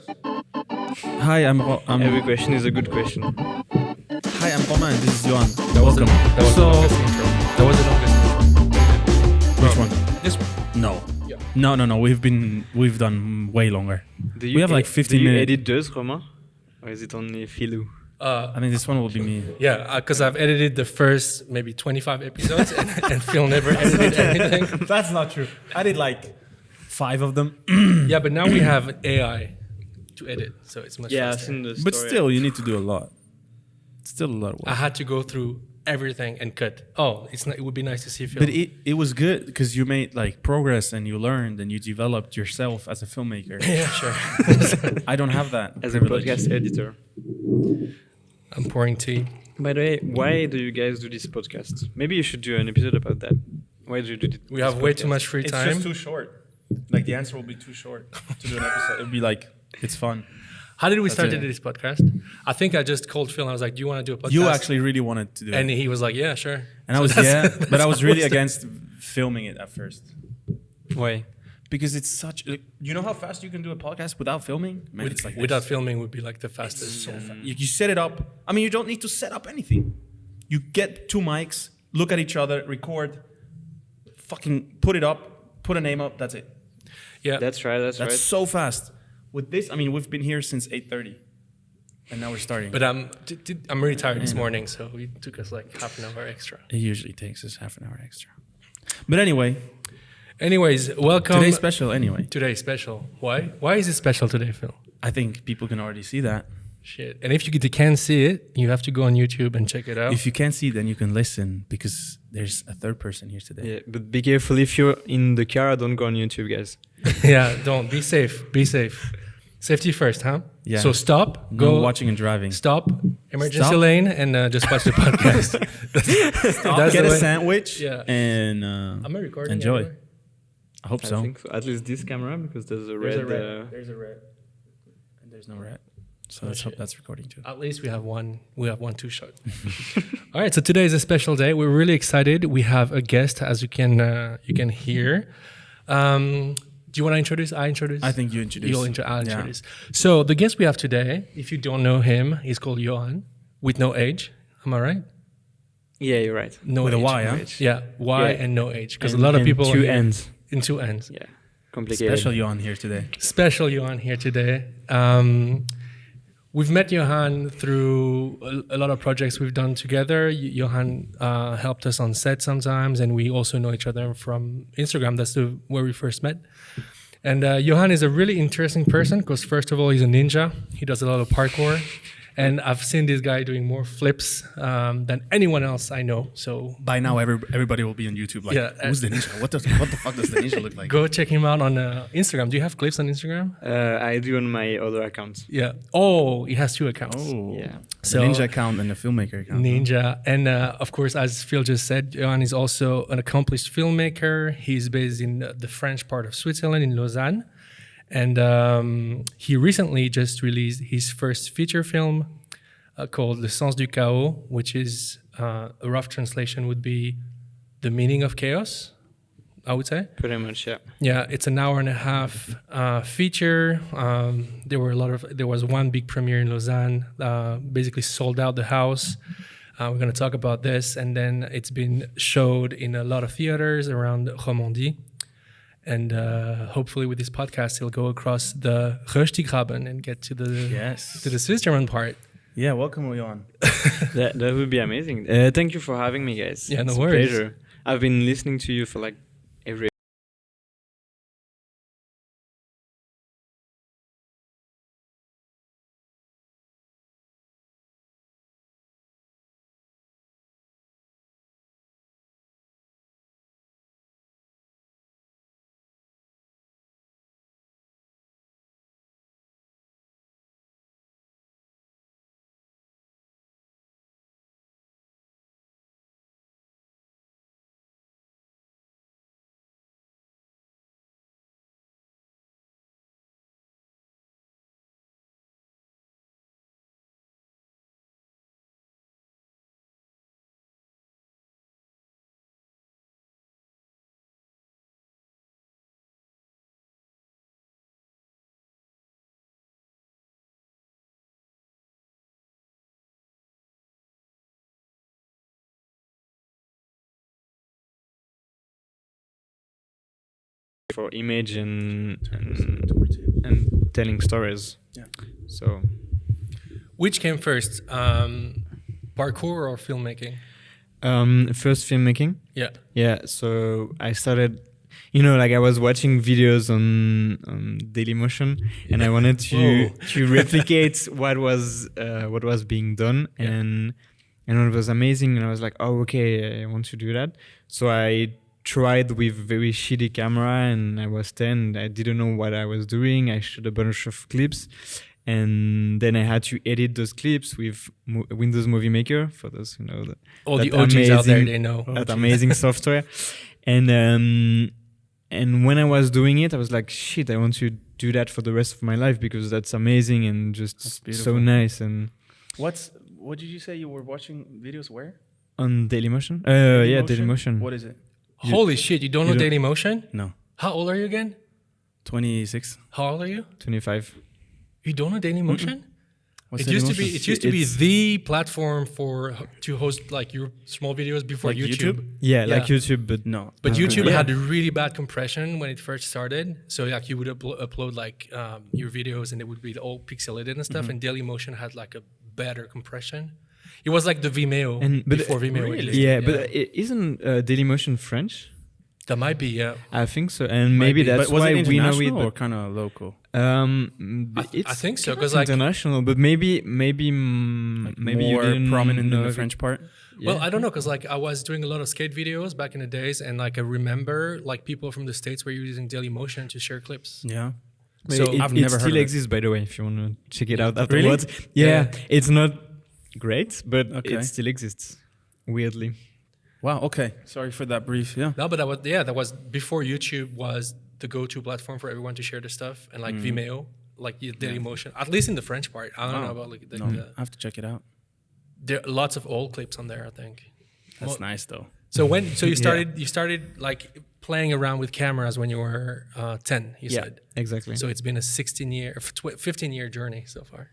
Hi, Every question is a good question. Hi, I'm Romain. This is Yoann. That was Welcome. that was the longest intro. That was the longest intro. Which one? This one. No. Yeah. No. We've done way longer. We have like 15 do you minutes. edit those, Romain? Or is it only Philou? I think this one will be me. Yeah, because I've edited the first maybe 25 episodes and Phil never edited anything. That's not true. I did like 5 of them. Yeah, but now we have AI to edit, so it's much Yeah, I've faster. seen the story. But still, you need to do a lot. It's still a lot of I work. had to go through everything and cut. Oh, it would be nice to see Phil. But it was good because you made like progress and you learned and you developed yourself as a filmmaker. Yeah, sure. I don't have that As a privilege. podcast editor. I'm pouring tea. By the way, why do you guys do this podcast? Maybe you should do an episode about that. Why do you do it? We have way too much free It's time. just too short. Like the answer will be too short to do an episode. It'll be like, it's fun. How did we start it. this podcast? I think I just called Phil and I was like, "Do you want to do a podcast?" You actually really wanted to do and it. he was like, "Yeah, sure." And I So was, that's- but I was how really we against filming it at first. Why? Because it's such, you know how fast you can do a podcast without filming? Man, it's like Without this. filming would be like the fastest. So fast. You set it up. I mean, you don't need to set up anything. You get 2 mics, look at each other, record, fucking put it up, put a name up, that's it. Yeah, That's right. That's so fast. With this, I mean, we've been here since 8:30, and now we're starting. but I'm really tired this morning, so it took us like half an hour extra. It usually takes us half an hour extra. But anyway, Anyways, welcome. today's special anyway. Today's special. Why? Why is it special today, Phil? I think people can already see that. Shit. And if you can't see it, you have to go on YouTube and check it out. If you can't see, then you can listen because there's a third person here today. Yeah, but be careful if you're in the car. Don't go on YouTube, guys. Yeah, don't. Be safe. Be safe. Safety first, huh? Yeah. So stop. No Go. watching and driving. Stop. Emergency Stop. lane and just watch the podcast. That's Get the a way. sandwich Yeah. and Am I recording? enjoy. anyway? I hope I so. think so. At least this camera, because there's a There's red. a red. There's a red. And there's no red. So let's hope that's recording too. At least we have one. We have one too short. All right. So today is a special day. We're really excited. We have a guest, as you can hear. Do you want to introduce? I introduce. I think you introduced. I'll introduce. So the guest we have today, if you don't know him, he's called Yoann, with no age. Am I right? Yeah, you're right. No With a age. Y, huh? Yeah, Y Yeah. and no age, because a And- lot of and people two are here- ends. in 2 ends. Yeah, complicated. Special you on here today. Special Yoann here today. We've met Yoann through a lot of projects we've done together. Yoann helped us on set sometimes, and we also know each other from Instagram. That's where we first met. And Yoann is a really interesting person because, first of all, he's a ninja. He does a lot of parkour. And I've seen this guy doing more flips than anyone else I know. So By now, everybody will be on YouTube. Like, Yeah, who's the ninja? What the fuck does the ninja look like? go check him out on Instagram. Do you have clips on Instagram? I do on my other account. Yeah. Oh, he has 2 accounts. Oh, Yeah. So- the ninja account and the filmmaker account. Ninja. And of course, as Phil just said, Yoann is also an accomplished filmmaker. He's based in the French part of Switzerland, in Lausanne. And he recently just released his first feature film called The Sens du Chaos, which is a rough translation would be The Meaning of Chaos, I would say. Pretty much, yeah. Yeah, it's an hour and a half feature. There was one big premiere in Lausanne, basically sold out the house. We're going to talk about this, and then it's been showed in a lot of theaters around Romandie. And hopefully, with this podcast, he'll go across the Röstigraben and get to the Switzerland part. Yeah, welcome, Yoann. that would be amazing. Thank you for having me, guys. Yeah, no It's worries. a pleasure. I've been listening to you for like every for image and telling stories. Yeah. So Which came first, parkour or filmmaking? first filmmaking. Yeah. Yeah, so I started, like I was watching videos on Dailymotion, and I wanted to replicate what was being done, and it was amazing. And I was like, oh, okay, I want to do that. So I tried with very shitty camera, and I was 10. I didn't know what I was doing. I shot a bunch of clips. And then I had to edit those clips with Windows Movie Maker, for those who know that. All the OGs out there, they know. That amazing software. And when I was doing it, I was like, shit, I want to do that for the rest of my life because that's amazing and just so nice. And What did you say you were watching videos where? on Dailymotion? Yeah, Dailymotion. What is it? Holy shit, you don't know Dailymotion? No. How old are you again? 26. How old are you? 25. You don't know Dailymotion? What's It used to be It's- the platform to host like your small videos before Like YouTube. YouTube? Yeah, Yeah. like YouTube, but No. But Okay. YouTube Yeah. had really bad compression when it first started. So like you would upload like your videos and it would be all pixelated and stuff. And Dailymotion had like a better compression. It was like the Vimeo but before Vimeo. really? existed. yeah, but isn't Dailymotion French? That might be, yeah. I think so, and maybe that's But was why it we know it. international or But, kind of local? I think so, kind of 'cause, like- international, but maybe Like you more didn't prominent in know the it. French part? Well, Yeah. I don't know, because like I was doing a lot of skate videos back in the days, and like I remember like people from the States were using Dailymotion to share clips. Yeah. But So it, I've it never heard still of it. exists, by the way, if you want to check it out Really? afterwards. Yeah, Yeah. it's not great, but Okay. it still exists. Weirdly. Wow. Okay. Sorry for that brief. Yeah. No, but that was before YouTube was the go-to platform for everyone to share the stuff, and like Vimeo, like Dailymotion, at least in the French part. I don't know about like No, I have to check it out. there are lots of old clips on there, I think. That's Well, nice though. So you started like playing around with cameras when you were 10, you Yeah, said. exactly. So it's been a 15-year journey so far.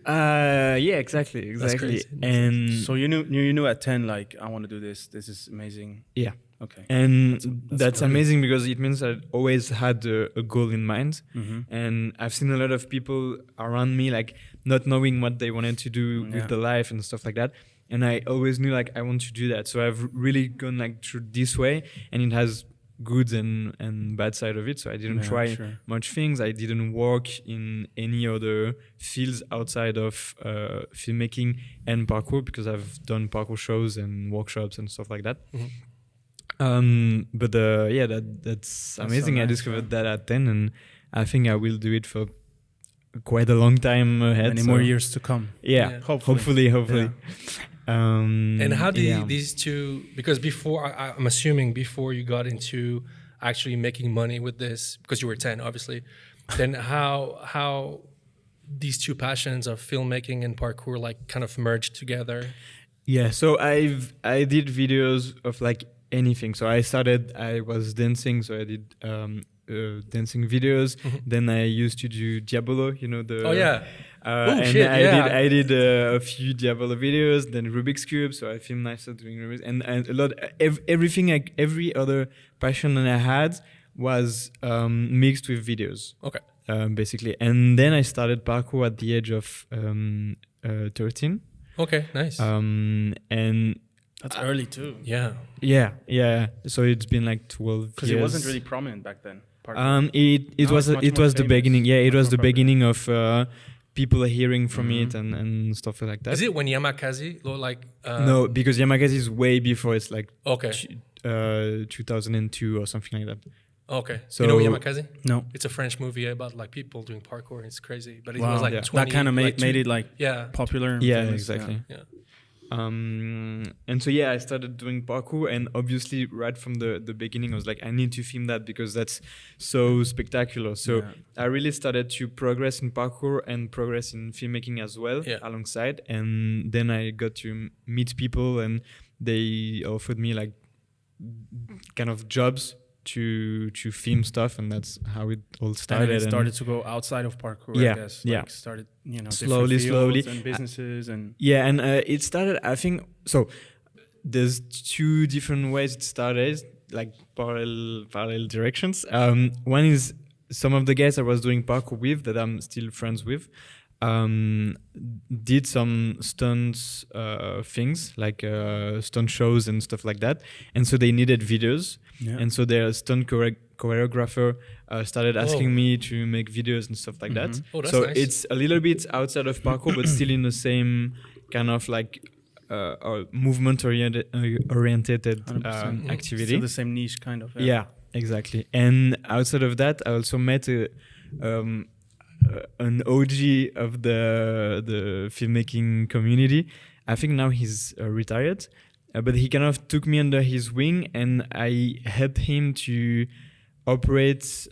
Yeah, exactly. crazy. And So you knew at 10 like I want to do this. This is amazing. yeah. Okay. And that's cool. amazing because it means I always had a goal in mind. Mm-hmm. And I've seen a lot of people around me like not knowing what they wanted to do Yeah. with their life and stuff like that. And I always knew like I want to do that. So I've really gone like through this way, and it has good and bad side of it. So I didn't Yeah, try sure. much things. I didn't work in any other fields outside of filmmaking and parkour because I've done parkour shows and workshops and stuff like that. But yeah, that's amazing. so I nice, discovered that at 10, and I think I will do it for quite a long time ahead. Many so more years to come. Yeah, Yeah. hopefully. And how do yeah. these two? Because before, I'm assuming before you got into actually making money with this, because you were 10, obviously. Then how these two passions of filmmaking and parkour like kind of merged together? Yeah, so I did videos of like anything. So I was dancing, so I did dancing videos. Then I used to do Diabolo, the Oh yeah. and shit, yeah. I did a few Diabolo videos, then Rubik's Cube. So I filmed myself doing Rubik's, and a lot everything like every other passion that I had was mixed with videos. Okay. Basically, and then I started parkour at the age of 13. Okay. Nice. And That's early too. yeah. yeah. So it's been like 12 Because years. it wasn't really prominent back then. parkour. It Now was it's much it more was the famous, beginning. Yeah, it much was more the popular. beginning of people hearing from it and stuff like that. Is it when Yamakasi like? No, because Yamakasi is way before. It's like Okay. 2002 or something like that. Okay. So- you know Yamakasi? No. It's a French movie about like people doing parkour. And it's crazy, but it Wow. was like Yeah. 20. That kind of like made it like Yeah. popular. and Yeah, famous, exactly. Yeah. And so yeah, I started doing parkour, and obviously right from the beginning, I was like, I need to film that because that's so spectacular. So Yeah. I really started to progress in parkour and progress in filmmaking as well Yeah. alongside. And then I got to meet people, and they offered me like kind of jobs to film stuff, and that's how it all And started. then it And- started to go outside of parkour, Yeah, I guess. yeah. Like started, different Slowly, fields slowly. and businesses and Yeah, and it started, I think, so there's two different ways it started. like parallel directions. One is some of the guys I was doing parkour with that I'm still friends with. Did some stunts things like stunt shows and stuff like that, and so they needed videos, and so their stunt choreographer started asking me to make videos and stuff like that. Oh, that's so nice. it's a little bit outside of parkour, but still in the same kind of like movement oriented 100%. activity. So the same niche kind of. Yeah, exactly. And outside of that, I also met an OG of the filmmaking community. I think now he's retired, but he kind of took me under his wing, and I helped him to operate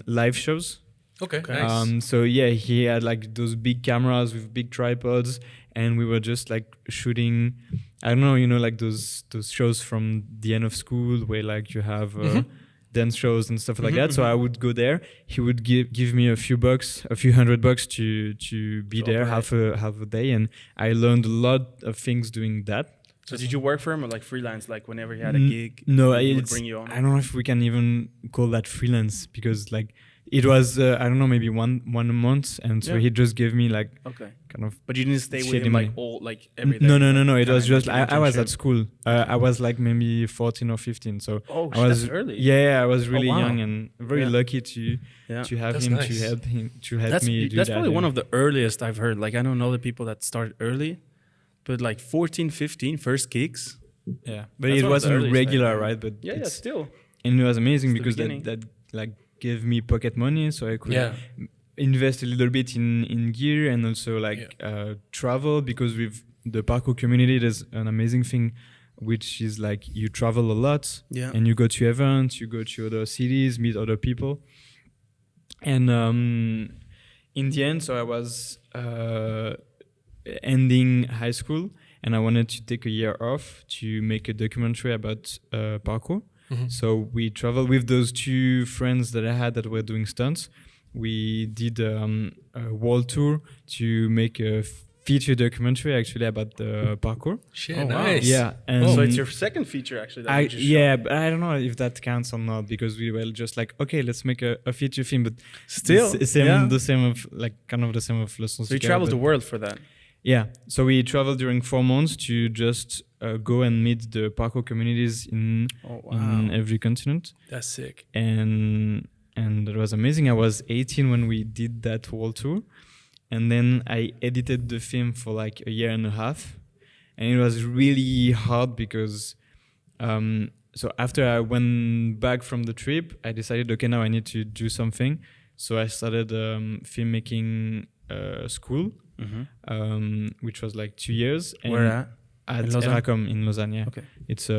live shows. Okay. Nice. So yeah, he had like those big cameras with big tripods, and we were just like shooting. I don't know, like those shows from the end of school where like you have dance shows and stuff like that. So I would go there. He would give me a few $100 to be there half a day, and I learned a lot of things doing that. So did you work for him or like freelance? Like whenever he had a gig, no, he would bring you on? I don't know if we can even call that freelance, because like it was I don't know, maybe one a month, and so he just gave me like kind of. But you didn't stay with him money. like every day. No. It was just like I was at school. I was like maybe 14 or 15. So I was that's early. Yeah, I was really young and very lucky to have That's him nice. to help me do that. That's probably one of the earliest I've heard. Like I don't know the people that started early, but like 14, 15, first gigs. Yeah, but That's it one of the wasn't earliest, regular, right? right? But Yeah, still. And it was amazing It's the because beginning. that like gave me pocket money, so I could invest a little bit in gear and also like travel, because with the parkour community there's an amazing thing, which is like you travel a lot, and you go to events, you go to other cities, meet other people, and in the end, so I was ending high school, and I wanted to take a year off to make a documentary about parkour. So we traveled with those two friends that I had that were doing stunts. We did a world tour to make a feature documentary actually about the parkour. Shit, wow. nice. Yeah, and So it's your second feature actually. That you just shot. but I don't know if that counts or not, because we were just like, okay, let's make a feature film, but Still, the same of like kind of the same of Lessons. So you traveled the world for that. Yeah, so we traveled during 4 months to just go and meet the parkour communities in every continent. That's sick. And it was amazing. I was 18 when we did that world tour, and then I edited the film for like a year and a half, and it was really hard because so after I went back from the trip, I decided, okay, now I need to do something. So I started filmmaking school, which was like 2 years. And Where at? At In Lausanne? Eracom in Lausanne, yeah. Okay. It's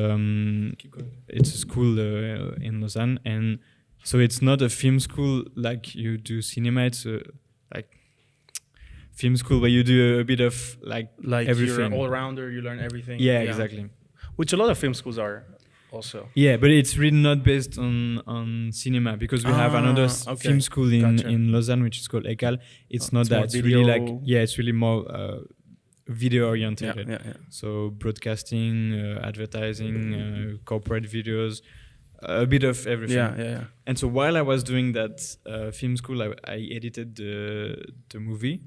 it's a school in Lausanne, and so it's not a film school like you do cinema. It's like film school where you do a bit of like everything. You're an all-rounder, you learn everything. Yeah, exactly. Which a lot of film schools are also. Yeah, but it's really not based on cinema, because we have another film school in Lausanne, which is called ECAL. It's not it's that. more It's video. really like, it's really more video oriented. Yeah. So broadcasting, advertising, corporate videos, a bit of everything. Yeah. And so while I was doing that film school, I edited the movie,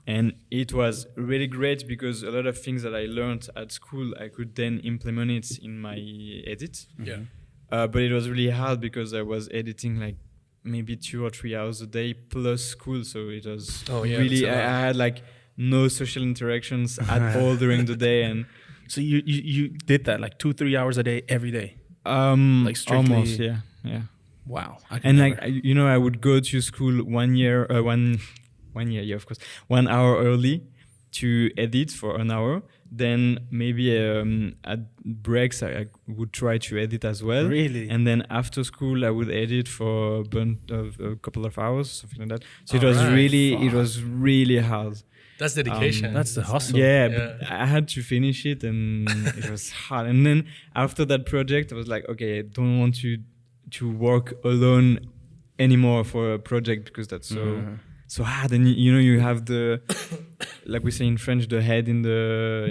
and it was really great because a lot of things that I learned at school, I could then implement it in my edit. Yeah. But it was really hard because I was editing like maybe 2 or 3 hours a day plus school. So it was really, I had like no social interactions at all during the day. And so you did that like 2-3 hours a day every day. like strictly- almost, yeah. Wow. And like I would go to school 1 year, 1 year, yeah, of course, 1 hour early to edit for an hour. Then maybe at breaks I would try to edit as well. Really? And then after school I would edit for a couple of hours, something like that. So it was really hard. That's dedication. That's the hustle. Yeah, but I had to finish it, and it was hard. And then after that project, I was like, okay, I don't want to work alone anymore for a project, because that's so hard. And you have the like we say in French, the head in the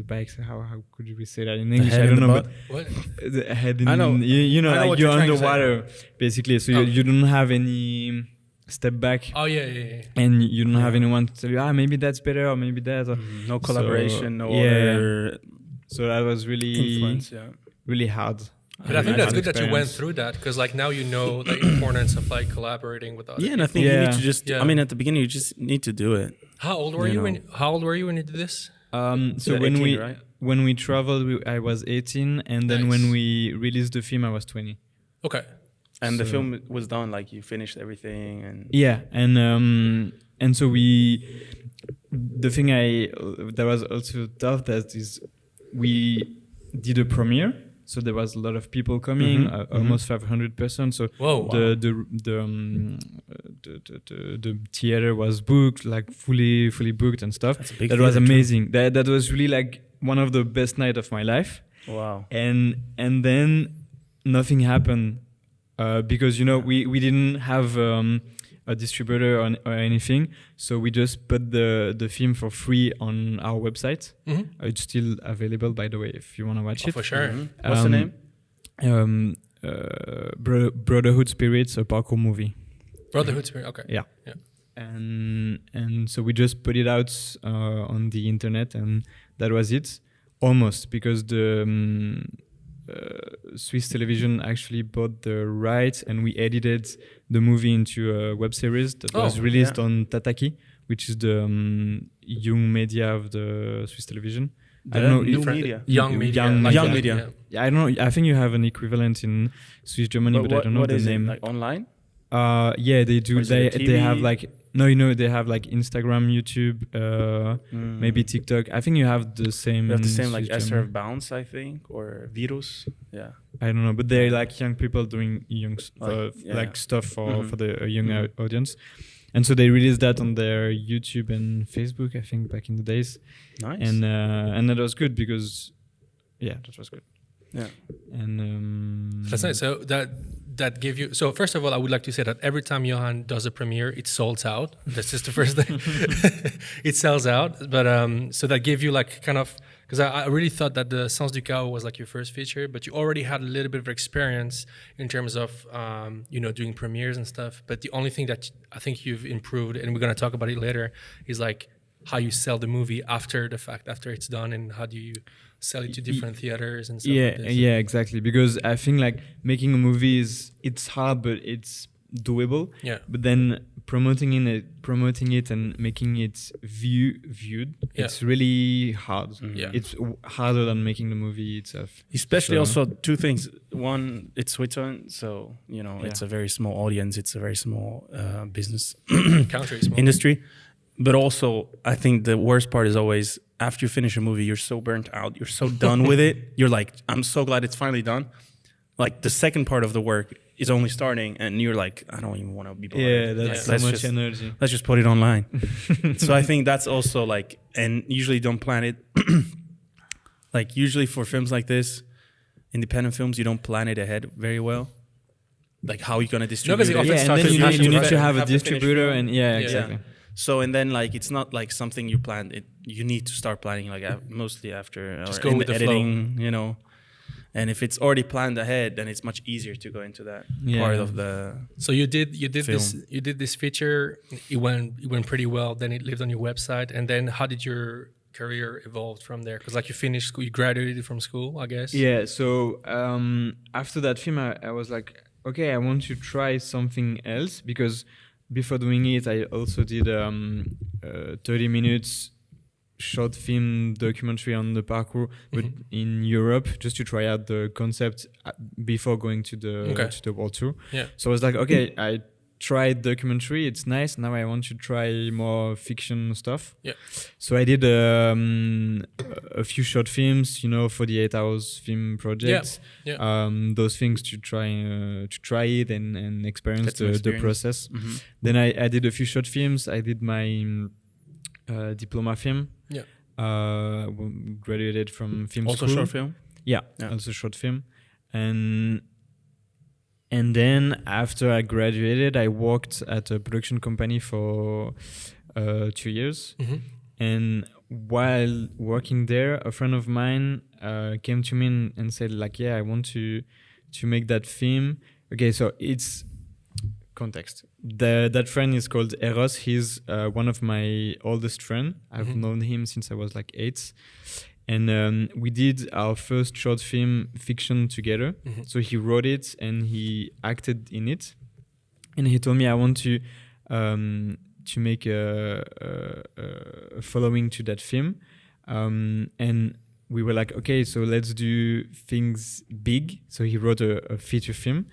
bikes. How could we say that in English? head I in don't the know, butt? but the head in I know. you know, I know like what you're you're trying to say. underwater basically, so you don't have any step back. Oh yeah. And you don't have anyone to tell you, maybe that's better or maybe that. Or, No collaboration, no yeah. other So that was really influence. Yeah. really hard. But I think that's hard good that you went experience. through that, because like now you know the importance of like collaborating with others. Yeah, and I think you need to just. Yeah. I mean, at the beginning, you just need to do it. How old were You you know. when? How old were you when you did this? So Yeah, when 18, we right? when we traveled, I was 18, and then Nice. when we released the film, I was 20. Okay. And the So- film was done. Like you finished everything, and Yeah, and so the thing that was also tough that is we did a premiere, so there was a lot of people coming, almost 500 persons. So Whoa, the theater was booked, like fully booked and stuff. That's a big That was theater, too. amazing. That was really like one of the best nights of my life. wow. And then nothing happened because we didn't have a distributor or anything, so we just put the film for free on our website. It's still available, by the way, if you want to watch it. For sure. What's the name? Brotherhood Spirits, a parkour movie. Brotherhood Spirit. Okay. Yeah. Yeah. And so we just put it out on the internet, and that was it, almost, because the Swiss television actually bought the rights, and we edited the movie into a web series that was released on Tataki, which is the young media of the Swiss television. I don't know. New if- media. Young media. Young like Young that, media. yeah. Yeah, I don't know. I think you have an equivalent in Swiss Germany, but I don't know what the is name. it? Like online? Yeah, they do. Or is it a They have TV? like they have like Instagram, YouTube, maybe TikTok. I think you have the same. We have the in same like Swiss SRF Germany. Bounce, I think, or Virus. Yeah. I don't know, but they're like young people doing Like, stuff for the young Mhm. audience, and so they released that on their YouTube and Facebook, I think, back in the days, Nice. and that was good because, that was good. yeah. And That's nice. So that gave you. So first of all, I would like to say that every time Yoann does a premiere, it sells out. That's just the first thing. It sells out. But so that gave you like kind of, because I really thought that the Sens du Chaos was like your first feature, but you already had a little bit of experience in terms of doing premieres and stuff. But the only thing that I think you've improved, and we're gonna talk about it later, is like how you sell the movie after the fact, after it's done, and how do you sell it to different theaters and stuff like this. Yeah, exactly. Because I think like making a movie it's hard, but it's doable. Yeah. But then promoting it and making it viewed, it's really hard. Yeah. It's harder than making the movie itself. Especially So- also two things. One, it's Switzerland, so it's a very small audience. It's a very small business Country is small. industry. But also, I think the worst part is always after you finish a movie, you're so burnt out, you're so done with it. You're like, I'm so glad it's finally done. Like the second part of the work is only starting, and you're like, I don't even want to be bothered. Yeah, that's Let's so much just- energy. Let's just put it online. So I think that's also like, and usually don't plan it. Like usually for films like this, independent films, you don't plan it ahead very well. Like how you're gonna distribute because it it. often Yeah, and starts then with you passion, need right? to have a Have the finished distributor, film. and exactly. So and then like it's not like something you planned. You need to start planning like mostly after Just or go in with the flow. editing, And if it's already planned ahead, then it's much easier to go into that part of the. So you did Film. this feature. It went pretty well. Then it lived on your website. And then how did your career evolve from there? Because like you finished school, you graduated from school, I guess. Yeah, so after that film, I was like, okay, I want to try something else, because before doing it, I also did 30 minutes short film documentary on the parkour, but in Europe, just to try out the concept before going to the world tour. Yeah. So I was like, okay, I tried documentary, it's nice. Now I want to try more fiction stuff. Yeah. So I did a few short films, 48 hours film projects. Yeah. Those things to try it and experience Get some the experience. process. Mhm. Then I did a few short films. I did my diploma film. Yeah. Graduated from film Also school. short film. Yeah, Yeah. also short film. And then after I graduated, I worked at a production company for 2 years. Mm-hmm. And while working there, a friend of mine came to me and said, like, yeah, I want to make that film. Okay, so it's context. That friend is called Eros. He's one of my oldest friends. I've known him since I was like 8. And we did our first short film fiction together. Mm-hmm. So he wrote it and he acted in it. And he told me, I want to make a following to that film. And we were like, okay, so let's do things big. So he wrote a feature film.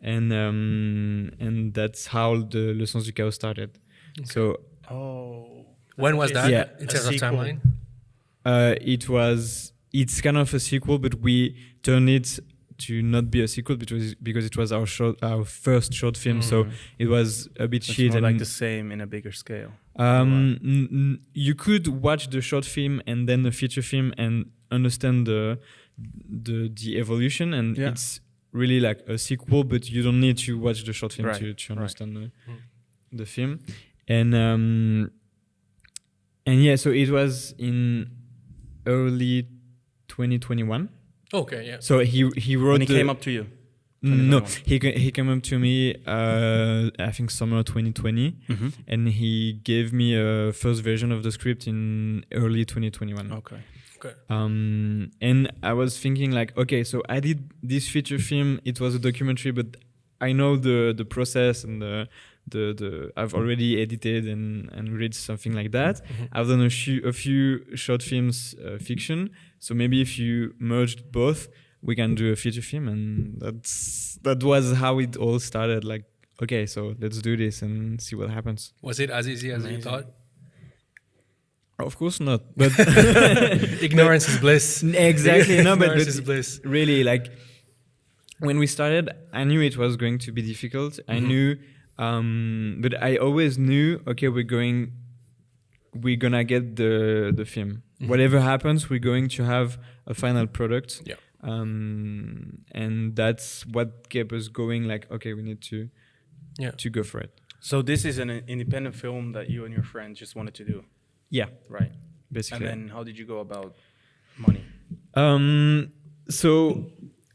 And that's how the Le Sens du Chaos started. Okay. So when was that? Yeah, in terms of timeline? It's kind of a sequel, but we turned it to not be a sequel because it was our first short film. So it was a bit shit. More like the same in a bigger scale. You could watch the short film and then the feature film and understand the evolution, and it's really like a sequel, but you don't need to watch the short film to understand the film. And yeah, so it was in early 2021. Okay, yeah. So he wrote. When he came up to you? No, he came up to me. I think summer 2020, and he gave me a first version of the script in early 2021. Okay. And I was thinking like, okay, so I did this feature film. It was a documentary, but I know the process and the I've already edited and read something like that. I've done a few short films, fiction. So maybe if you merged both, we can do a feature film. And that was how it all started. Like, okay, so let's do this and see what happens. Was it as easy as you thought? Of course not. But ignorance is bliss. Exactly. No, but ignorance is bliss. Really, like when we started, I knew it was going to be difficult. I knew, but I always knew, okay, we're gonna get the film. Whatever happens, we're going to have a final product. Yeah. And that's what kept us going. Like, okay, we need to go for it. So this is an independent film that you and your friends just wanted to do. Yeah. Right. Basically. And then how did you go about money? So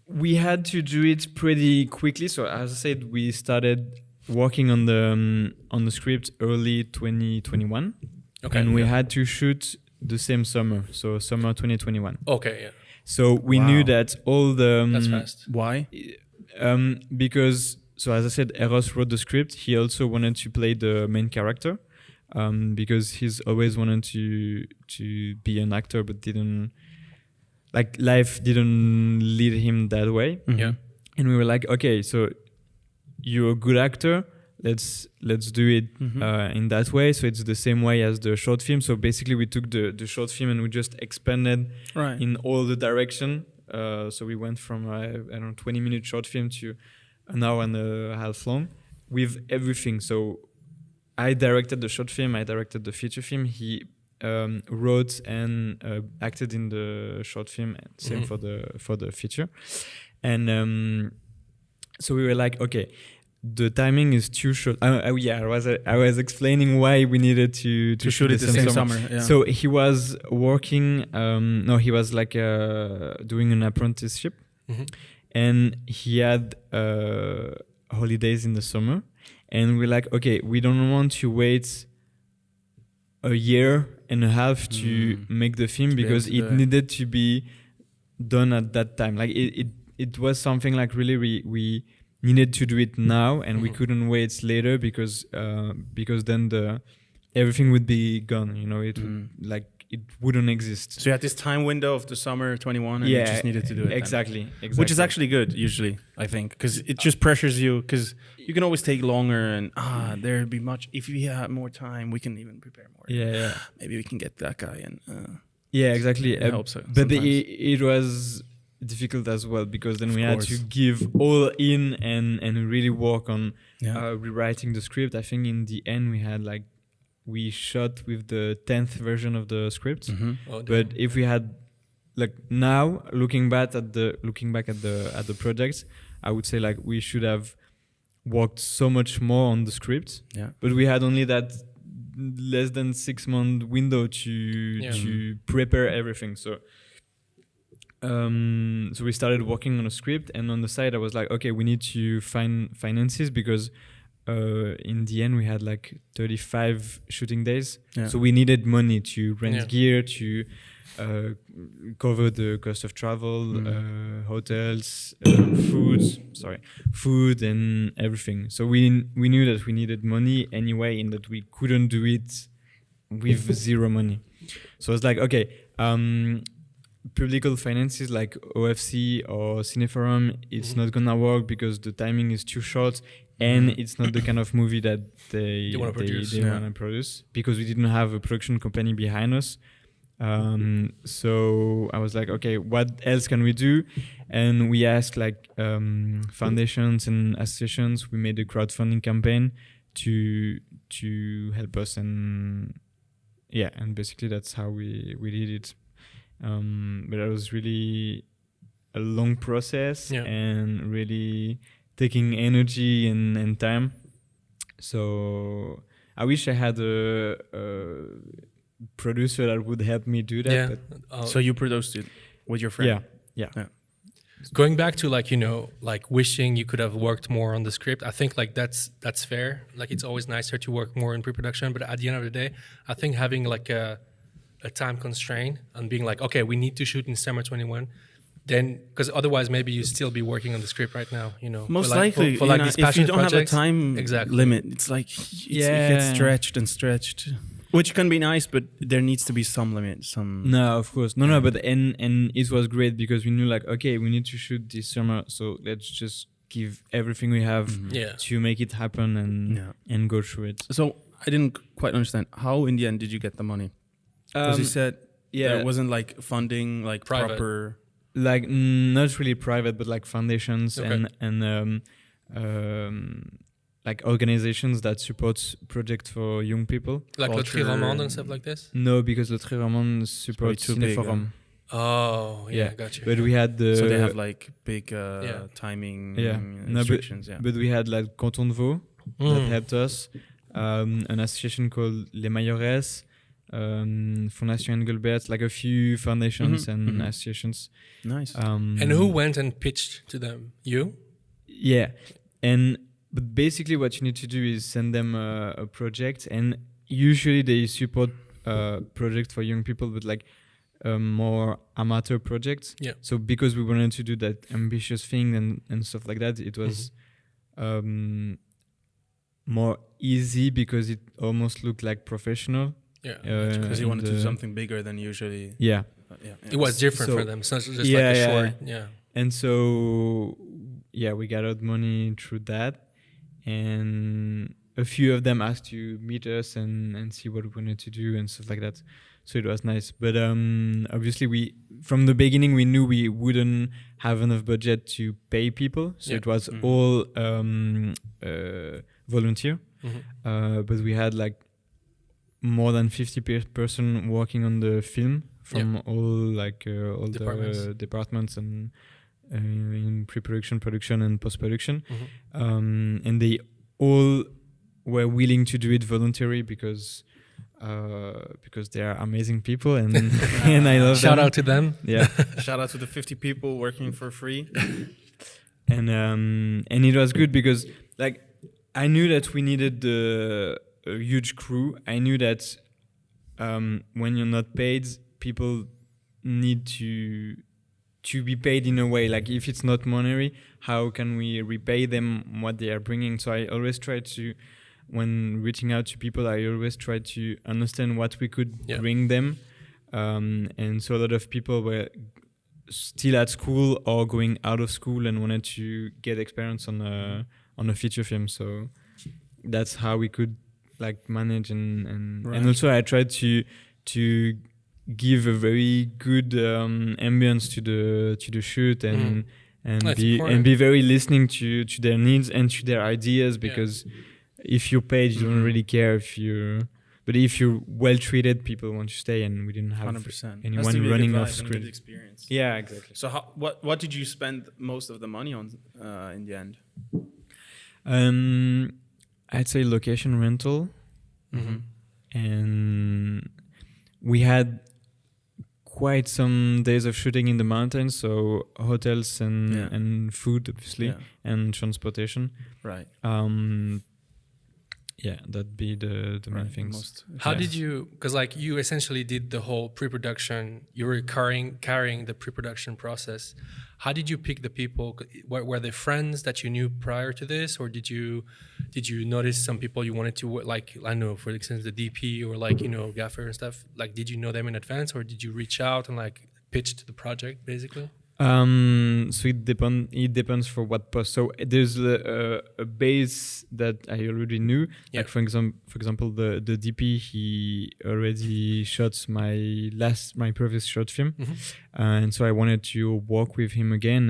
we had to do it pretty quickly. So as I said, we started working on the script early 2021. Okay. And we had to shoot the same summer. So summer 2021. Okay, yeah. So we knew that all the... That's fast. Why? Because, so as I said, Eros wrote the script. He also wanted to play the main character. Because he's always wanted to be an actor, but didn't, like, life didn't lead him that way. Yeah. And we were like, okay, so you're a good actor. Let's do it in that way. So it's the same way as the short film. So basically, we took the short film and we just expanded in all the direction. So we went from 20-minute short film to an hour and a half long with everything. So I directed the short film. I directed the feature film. He wrote and acted in the short film. And same for the feature. And so we were like, okay, the timing is too short. I was explaining why we needed to shoot it the same summer. Yeah. So he was working. He was like doing an apprenticeship, and he had holidays in the summer. And we're like, okay, we don't want to wait a year and a half to make the film because it needed to be done at that time. Like it was something like really we needed to do it now, and we couldn't wait later because then everything would be gone. You know, it would, like, it wouldn't exist. So you had this time window of the summer 21, and you just needed to do it. Exactly. Which is actually good, usually, I think, because it just pressures you. Because you can always take longer, and there'd be much. If we had more time, we can even prepare more. Yeah. Maybe we can get that guy, and yeah, exactly. It helps. But it was difficult as well because then we had to give all in and really work on rewriting the script. I think in the end we shot with the 10th version of the script. But if we had, like, now looking back at the project, I would say like we should have worked so much more on the script. Yeah. But we had only less than 6 month window to prepare everything. So we started working on a script, and on the side I was like, okay, we need to find finances because in the end we had like 35 shooting days. So we needed money to rent gear, to cover the cost of travel, hotels, food and everything. So we knew that we needed money anyway, and that we couldn't do it with zero money. So I was like, okay, public finances like OFC or Cineforum, it's not gonna work because the timing is too short, and it's not the kind of movie that they want to produce, because we didn't have a production company behind us. So I was like, okay, what else can we do? And we asked like foundations and associations. We made a crowdfunding campaign to help us, and basically that's how we did it. But it was really a long process and really taking energy and time. So I wish I had a producer that would help me do that. But so you produced it with your friend? Yeah. Going back to like wishing you could have worked more on the script, I think like that's fair. Like it's always nicer to work more in pre-production, but at the end of the day, I think having like a time constraint and being like, okay, we need to shoot in summer 21, then because otherwise maybe you still be working on the script right now, most likely for like these if you passion don't projects, have a time limit, it's like it gets stretched and stretched, which can be nice, but there needs to be some limit. No, of course, no, but and it was great because we knew like, okay, we need to shoot this summer, so let's just give everything we have to make it happen and go through it. So I didn't quite understand how in the end did you get the money? Because you said there wasn't like funding, like private. proper, like not really private, but like foundations and like organizations that support projects for young people. Like Le Tri Romand and stuff like this? No, because Le Tri Romand supports Cineforum. Oh, gotcha. But we had so they have like big timing restrictions. But we had like Canton de Vaud that helped us, an association called Les Mayores, Fondation Engelbert, like a few foundations and associations. Nice. And who went and pitched to them? You? Yeah. But basically what you need to do is send them a project, and usually they support projects for young people, but like more amateur projects. Yeah. So because we wanted to do that ambitious thing and stuff like that, it was more easy because it almost looked like professional. Yeah, because you wanted to do something bigger than usually. Yeah. It was different for them. It's not just like a short. Yeah. And so, we gathered money through that. And a few of them asked to meet us and see what we wanted to do and stuff like that. So it was nice. But obviously, from the beginning, we knew we wouldn't have enough budget to pay people. So it was all volunteer. But we had like more than 50 person working on the film from all the departments and in pre-production, production, and post-production. And they all were willing to do it voluntarily because they are amazing people, and and I love Shout out to them. Yeah. Shout out to the 50 people working for free. And it was good because like I knew that we needed a huge crew. I knew that when you're not paid, people need to be paid in a way. Like if it's not monetary, how can we repay them what they are bringing? So I always try to, when reaching out to people, I always try to understand what we could bring them. And so a lot of people were still at school or going out of school and wanted to get experience on a feature film. So that's how we could like manage and also I tried to give a very good ambience to the shoot and be very listening to their needs and to their ideas, because if you're paid, you don't really care but if you're well treated, people want to stay, and we didn't have 100%. anyone running off screen. Experience. Yeah, exactly. So what did you spend most of the money on in the end? I'd say location rental and we had quite some days of shooting in the mountains, so hotels and food, obviously, and transportation. Right. That'd be the main things. How did you, because like you essentially did the whole pre-production, you were carrying the pre-production process. How did you pick the people? Were they friends that you knew prior to this, or did you notice some people you wanted to, like, I don't know, for instance, the DP or like, gaffer and stuff, like, did you know them in advance, or did you reach out and like pitch to the project basically? So it depends for what post. So there's a base that I already knew. Yeah. Like for example, the DP, he already shot my previous short film, and so I wanted to work with him again,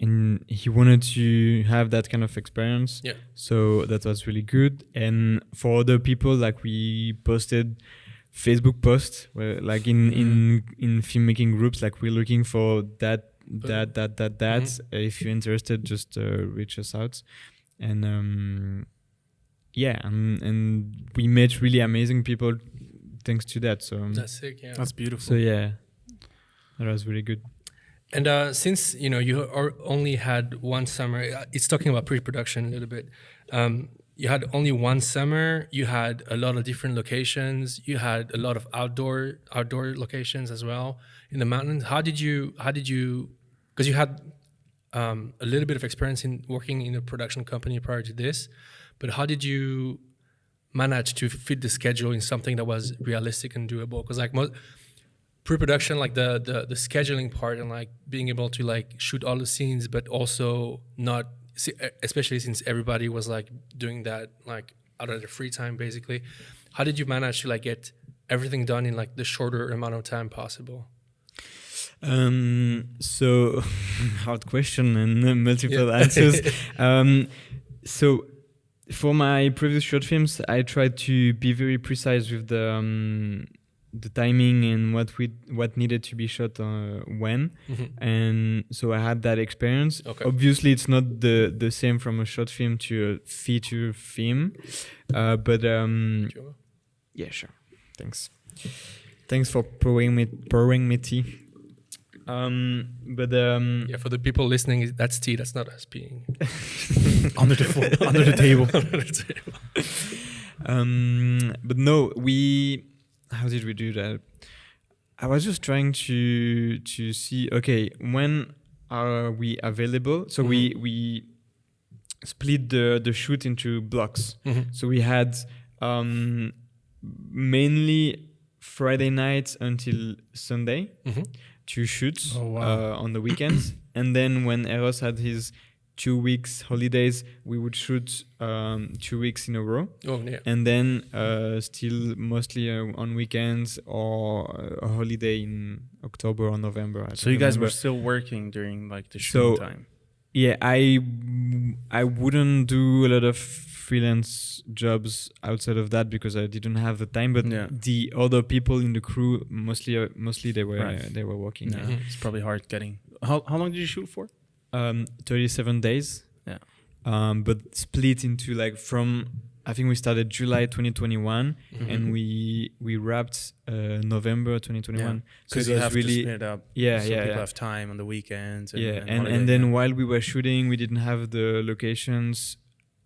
and he wanted to have that kind of experience. Yeah. So that was really good. And for other people, like we posted Facebook posts where, like in filmmaking groups, like we're looking for that. If you're interested, just reach us out, and and we met really amazing people thanks to that. So that's sick. Yeah, that's beautiful. So yeah, that was really good. And since you only had one summer, it's talking about pre-production a little bit. You had only one summer. You had a lot of different locations. You had a lot of outdoor locations as well in the mountains. How did you? Because you had a little bit of experience in working in a production company prior to this, but how did you manage to fit the schedule in something that was realistic and doable? Because like pre-production, like the scheduling part and like being able to like shoot all the scenes, but also not. Especially since everybody was like doing that like out of their free time basically, how did you manage to like get everything done in like the shorter amount of time possible? So hard question and multiple answers. So for my previous short films, I tried to be very precise with the timing and what needed to be shot when, and so I had that experience. Okay. Obviously it's not the same from a short film to a feature film, but Sure. Yeah, sure. Thanks for pouring me tea. But For the people listening, that's tea, that's not us peeing. under the table. But no, how did we do that? I was just trying to see, okay, when are we available? So we split the shoot into blocks. So we had mainly Friday nights until Sunday to shoot on the weekends. And then when Eros had his 2 weeks holidays, we would shoot 2 weeks in a row. Oh, yeah. And then still mostly on weekends or a holiday in October or November. So you guys were still working during like the shooting time? Yeah, I wouldn't do a lot of freelance jobs outside of that because I didn't have the time. But the other people in the crew, mostly they were working. Yeah. It's probably hard getting. How long did you shoot for? 37 days. Yeah. But split into like from, I think we started July 2021 and we wrapped November 2021. So you have to split it up. Yeah, so people have time on the weekends. And then while we were shooting, we didn't have the locations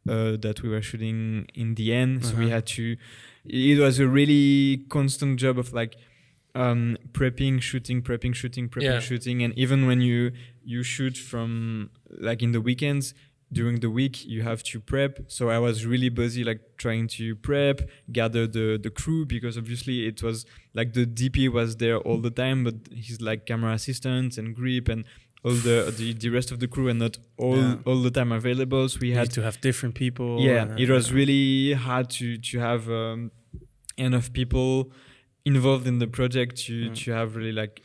that we were shooting in the end. So we had to, it was a really constant job of like prepping, shooting. And even when you shoot from like in the weekends, during the week you have to prep. So I was really busy like trying to prep, gather the crew, because obviously it was like the DP was there all the time, but he's like camera assistant and grip and all the rest of the crew and not all the time available. So we had to have different people. Yeah, it was really hard to have enough people involved in the project to have really like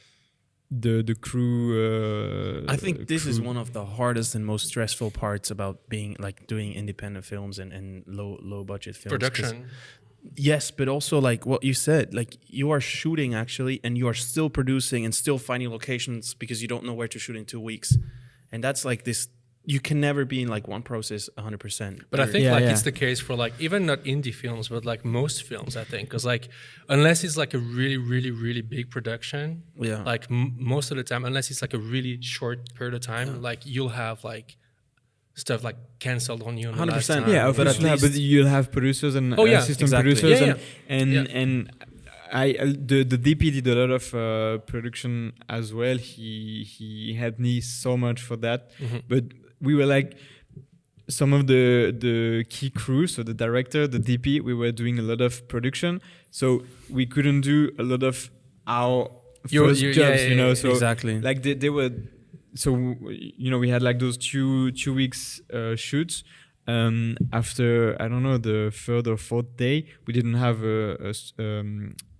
the crew. I think this is one of the hardest and most stressful parts about being like doing independent films and low budget films. Production. Yes, but also like what you said, like you are shooting actually, and you are still producing and still finding locations because you don't know where to shoot in 2 weeks, and that's like this you can never be in like one process 100%. But I think Yeah, like yeah. it's the case for like even not indie films, but like most films, I think, because like unless it's like a really, really, really big production, Yeah. like most of the time, unless it's like a really short period of time, like you'll have like stuff like canceled on you. On the 100%. last time. Yeah, of But course at you'll have, but least- you'll have producers and Oh, yeah, assistant exactly. producers Yeah, and the DP did a lot of production as well. He helped me so much for that. But we were like some of the key crew, so the director, the DP, we were doing a lot of production, so we couldn't do a lot of our first jobs, you know. So exactly. like they were, so you know, we had like those two weeks shoots. After I don't know the third or fourth day, we didn't have a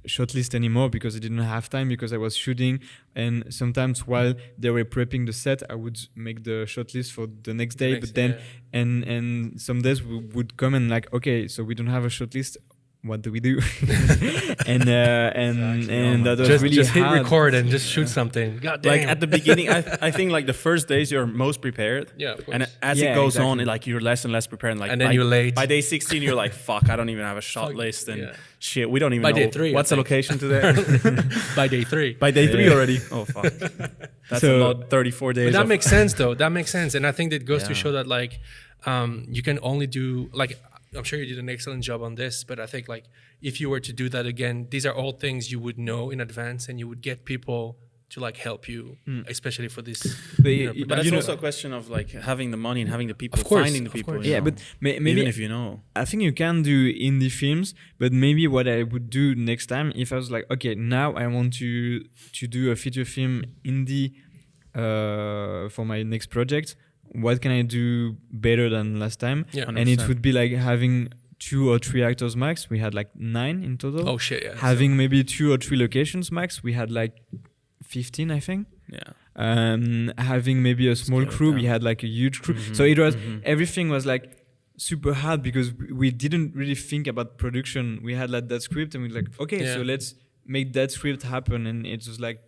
shortlist anymore because I didn't have time because I was shooting, and sometimes while they were prepping the set, I would make the shortlist for the next day. But then and some days we would come and like, okay, so we don't have a shortlist. What do we do? and that was really just hit hard. record and just shoot something. God damn. Like at the beginning, I think like the first days you're most prepared. Yeah, of course. And as Yeah, it goes on, exactly. like you're less and less prepared. Like And then by, you're late. By day 16, you're like, fuck, I don't even have a shot Fuck, list and yeah. shit. We don't even By know day 3, I what's the think. location today. By day 3. By day 3 already. Oh fuck. That's So- about 34 days. But that of- makes sense though. That makes sense. And I think that goes to Yeah. show that like you can only do like I'm sure you did an excellent job on this, but I think like if you were to do that again, these are all things you would know in advance and you would get people to like help you, especially for this. But you know, But that's you know- also a question of like having the money and having the people, Of course, finding the of people. course. you Yeah, know, but maybe even if you know. I think you can do indie films, but maybe what I would do next time, if I was like, okay, now I want to do a feature film indie for my next project, what can I do better than last time? Yeah. And it 100%. would be like having 2 or 3 actors max. We had like 9 in total. Oh shit, yeah. Having maybe 2 or 3 locations max. We had like 15, I think. Yeah. Having maybe a small Scale it crew, we down. had like a huge crew. So it was everything was like super hard because we didn't really think about production. We had like that script and we were like, okay, Yeah. so let's make that script happen. And it was like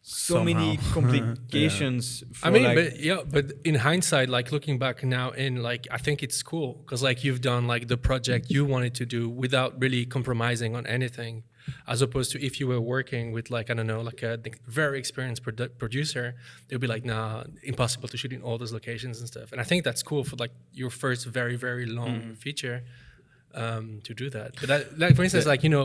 so many Somehow. complications. For I mean, like, but in hindsight, like looking back now, in like I think it's cool because like you've done like the project you wanted to do without really compromising on anything, as opposed to if you were working with like I don't know like a very experienced producer, they'd be like, nah, impossible to shoot in all those locations and stuff. And I think that's cool for like your first very long feature to do that. But that, like for instance, like you know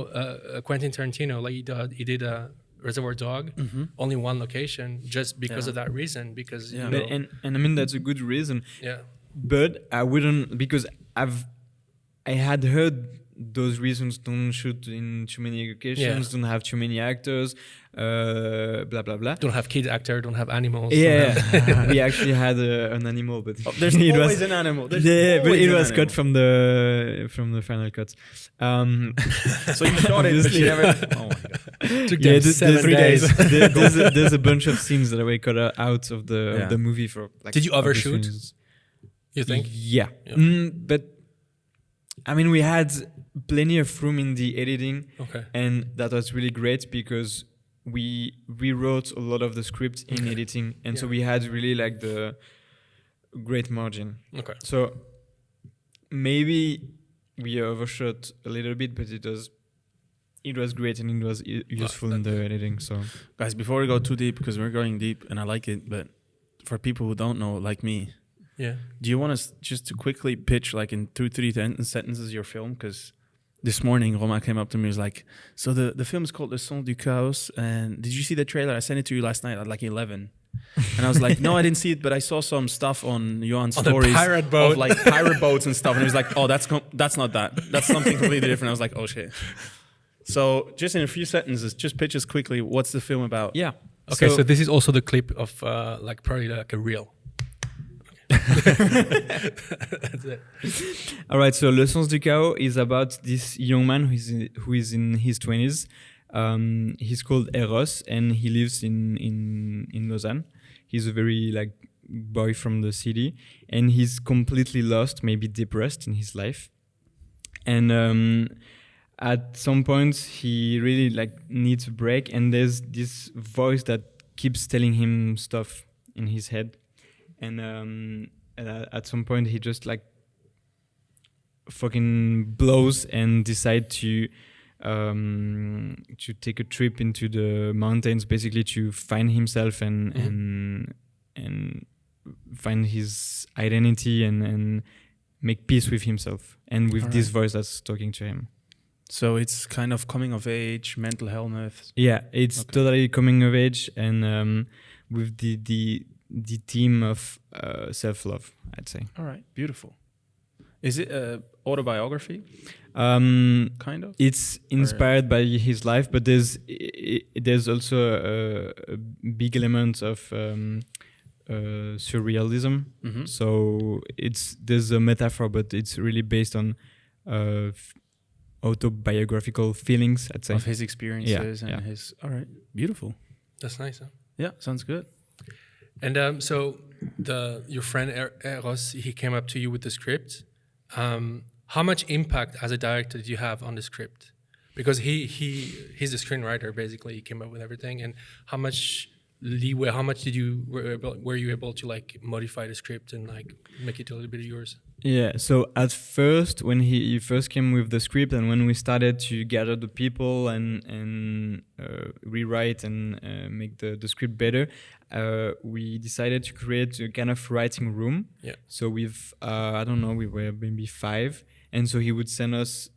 Quentin Tarantino, like he did a Reservoir Dog, only one location, just because of that reason. Because Yeah. you but, know, and I mean, that's a good reason. yeah. But I wouldn't, because I had heard those reasons: don't shoot in too many locations, don't have too many actors, blah blah blah. Don't have kid actor, don't have animals. Yeah, we actually had an animal, but There's it always was, an animal. There's yeah, but always it an was animal. cut from the final cut. So you shot it, but you Obviously. never. Oh my god. Took Yeah, them there's 7 days. there's a bunch of scenes that were cut out of the movie for. Like, Did you obvious overshoot? reasons. You think? Yeah. Yeah. But I mean, we had plenty of room in the editing, Okay. and that was really great because we rewrote a lot of the script in editing, and so Yeah. we had really like the great margin. Okay. So maybe we overshot a little bit, but it was great and it was useful in the editing. So Guys, before we go too deep, because we're going deep and I like it, but for people who don't know, like me, Yeah. do you want us just to quickly pitch, like in 2-3 sentences, your film? Because this morning, Romain came up to me and was like, so the film is called Sens du Chaos, and did you see the trailer? I sent it to you last night at like 11. And I was like, no, I didn't see it, but I saw some stuff on Yoann's On the stories pirate boat. of like pirate boats and stuff. And he was like, oh, that's not that. That's something completely different. I was like, oh shit. So just in a few sentences, just pitch us quickly. What's the film about? yeah. Okay. So this is also the clip of like probably like a reel. That's it. All right, so Le Sens du Chaos is about this young man who is in his 20s. He's called Eros, and he lives in Lausanne. He's a very like boy from the city, and he's completely lost, maybe depressed in his life. And at some point, he really like needs a break, and there's this voice that keeps telling him stuff in his head. And at some point he just like fucking blows and decide to take a trip into the mountains, basically to find himself and find his identity and make peace with himself and with this voice that's talking to him. So it's kind of coming of age, mental health. Yeah, it's totally coming of age and with the theme of self-love, I'd say. All right, beautiful. Is it a autobiography? Kind of. It's inspired by his life, but there's also a big element of surrealism. Mm-hmm. So there's a metaphor, but it's really based on autobiographical feelings, I'd say, of his experiences and his. All right, beautiful. That's nice. Huh? Yeah, sounds good. And so your friend Eros, he came up to you with the script. How much impact as a director did you have on the script? Because he's a screenwriter, basically. He came up with everything. And how much leeway, how much were you able to like modify the script and like make it a little bit of yours? Yeah, so at first, when he first came with the script and when we started to gather the people and rewrite and make the script better, we decided to create a kind of writing room. Yeah. So with, I don't know, we were maybe 5. And so he would send us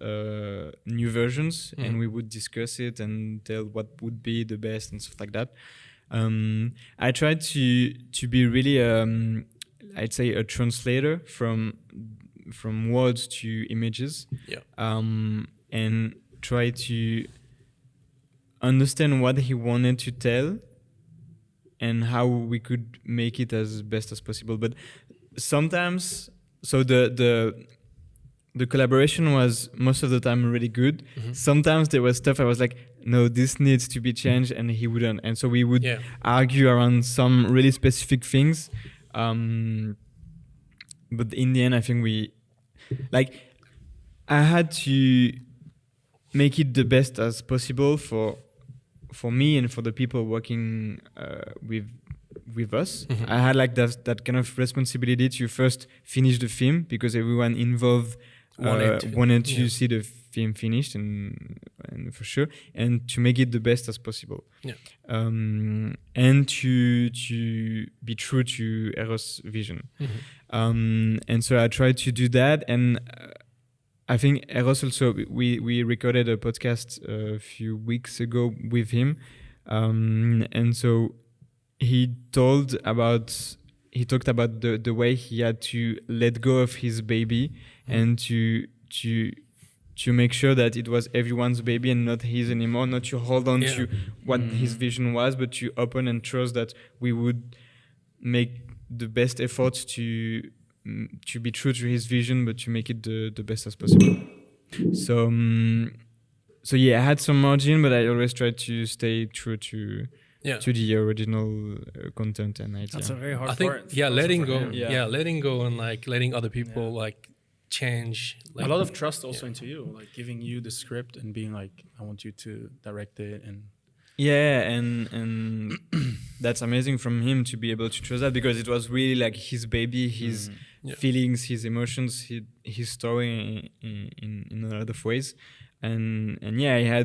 new versions and we would discuss it and tell what would be the best and stuff like that. I tried to be really, I'd say, a translator from words to images. Yeah. And try to understand what he wanted to tell and how we could make it as best as possible. But sometimes, so the collaboration was most of the time really good. Mm-hmm. Sometimes there was stuff I was like, no, this needs to be changed, and he wouldn't. And so we would argue around some really specific things. But in the end, I think I had to make it the best as possible for me and for the people working with us. Mm-hmm. I had like that kind of responsibility to first finish the film because everyone involved wanted to see the film finished and for sure, and to make it the best as possible. Yeah. And to be true to Eros' vision. Mm-hmm. And so I tried to do that, and I think Eros also, we recorded a podcast a few weeks ago with him, and so he talked about the way he had to let go of his baby and to make sure that it was everyone's baby and not his anymore, not to hold on to what his vision was, but to open and trust that we would make the best efforts to be true to his vision, but to make it the best as possible. So yeah, I had some margin, but I always tried to stay true to the original content and idea. That's a very hard part. I think, letting go. Yeah, letting go and like letting other people like change. Like, a lot of trust also into you, like giving you the script and being like, I want you to direct it and. Yeah, and that's amazing from him to be able to trust that, because it was really like his baby, his feelings, his emotions, his story in a lot of ways, and yeah,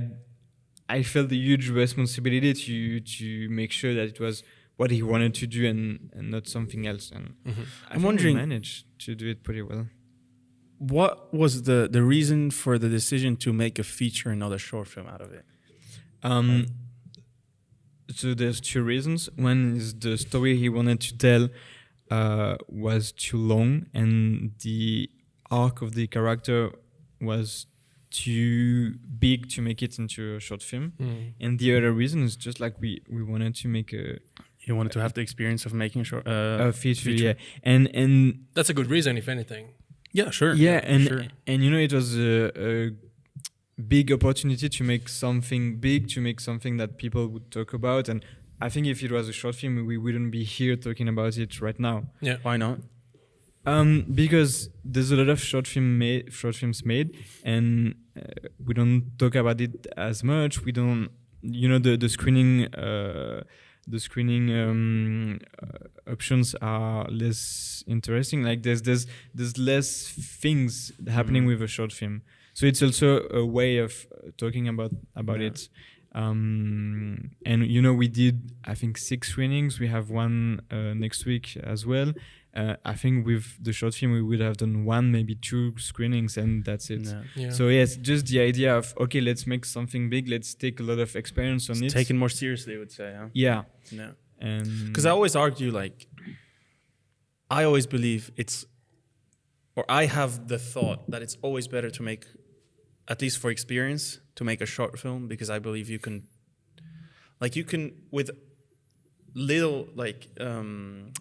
I felt a huge responsibility to make sure that it was what he wanted to do and not something else. And I'm wondering, he managed to do it pretty well. What was the reason for the decision to make a feature and not a short film out of it? So there's 2 reasons. One is the story he wanted to tell was too long, and the arc of the character was too big to make it into a short film. And the other reason is just like we wanted to make a... You wanted to have the experience of making a feature, yeah. And that's a good reason, if anything. Yeah, sure. Yeah, and you know, it was a big opportunity to make something big, to make something that people would talk about. And I think if it was a short film, we wouldn't be here talking about it right now. Yeah. Why not? Because there's a lot of short films made, and we don't talk about it as much. We don't, you know, the screening the screening options are less interesting. Like there's less things happening with a short film. So it's also a way of talking about it. And we did, I think, 6 screenings. We have one next week as well. I think with the short film we would have done 1, maybe 2 screenings, and that's it. Yeah. So yes, just the idea of, okay, let's make something big, let's take a lot of experience on it. Taken more seriously, I would say. Huh? Yeah. And because I always argue, like, I always believe I have the thought that it's always better to make, at least for experience, to make a short film, because I believe you can with little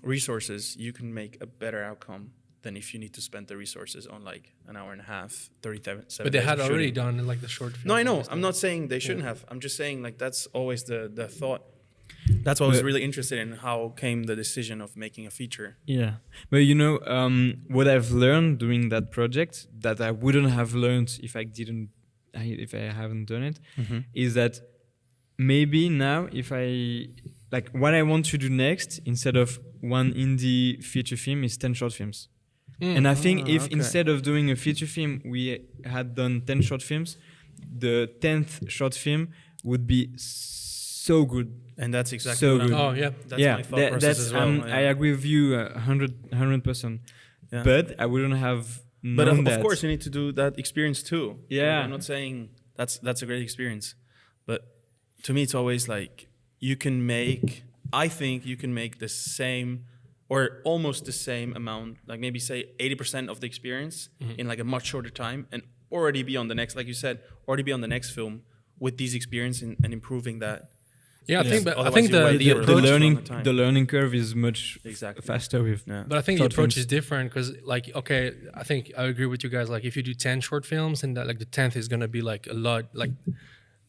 resources, you can make a better outcome than if you need to spend the resources on like an hour and a half, 37. But they had already done like the short film. No, I know. I'm not saying they shouldn't have. I'm just saying like that's always the thought. That's why I was really interested in how came the decision of making a feature. Yeah, but what I've learned doing that project that I wouldn't have learned if I haven't done it, is that maybe now if I like what I want to do next, instead of 1 indie feature film, is 10 short films. And I think if instead of doing a feature film we had done 10 short films, the 10th short film would be so good. And that's exactly so what good. That's my thought process as well. I agree with you 100%. Yeah. But I wouldn't have known But of that. course you need to do that experience too. Yeah. I'm not saying that's a great experience, but to me it's always like I think you can make the same or almost the same amount, like maybe say 80% of the experience in like a much shorter time, and already be on the next, like you said, already be on the next film with these experience and improving that. Yeah, I think Otherwise the approach the learning curve is much faster with. Yeah. But I think the short approach films. is different because, like, okay, I think I agree with you guys. Like, if you do 10 short films, and that, like, the 10th is gonna be like a lot like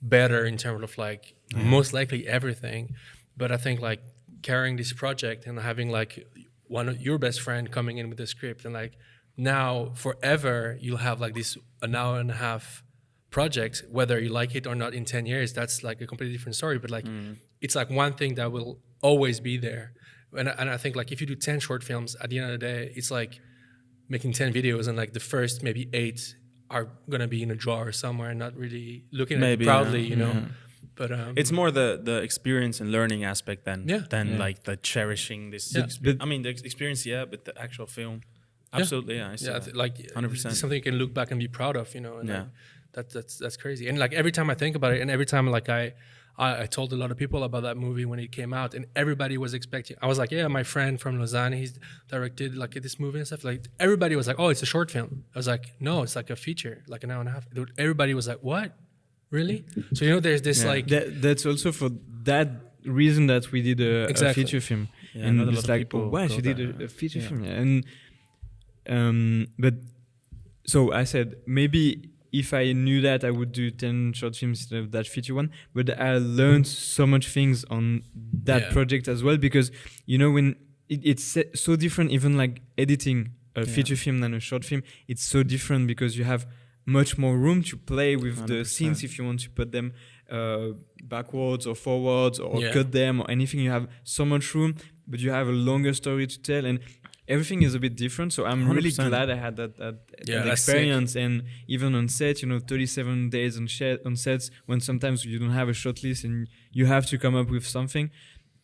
better in terms of like most likely everything. But I think like carrying this project and having like one of your best friend coming in with the script, and like now forever you'll have like this an hour and a half project, whether you like it or not in 10 years, that's like a completely different story. But like it's like one thing that will always be there. And I think like if you do 10 short films, at the end of the day, it's like making 10 videos, and like the first maybe 8 are gonna be in a drawer somewhere and not really looking at it proudly, you know. But it's more the experience and learning aspect than like the cherishing this. But I mean the experience, but the actual film, absolutely, I see that. like 100%. it's something you can look back and be proud of, you know. And like, that's crazy. And like every time I think about it, and every time like I told a lot of people about that movie when it came out, and everybody was expecting. I was like, yeah, my friend from Lausanne, he's directed like this movie and stuff. Like everybody was like, oh, it's a short film. I was like, no, it's like a feature, like an hour and a half. Everybody was like, what? Really? So, you know, there's this like... That's also for that reason that we did a feature film. Yeah, and it's like, oh, wow, she did a feature film. Yeah. And but so I said, maybe if I knew that, I would do 10 short films instead of that feature one. But I learned so much things on that project as well, because, you know, when it's so different, even like editing a feature film than a short film, it's so different because you have much more room to play with 100%. The scenes if you want to put them backwards or forwards or cut them or anything. You have so much room, but you have a longer story to tell, and everything is a bit different. So I'm 100%. Really glad I had that experience. And even on set, you know, 37 days on sets, when sometimes you don't have a shot list and you have to come up with something.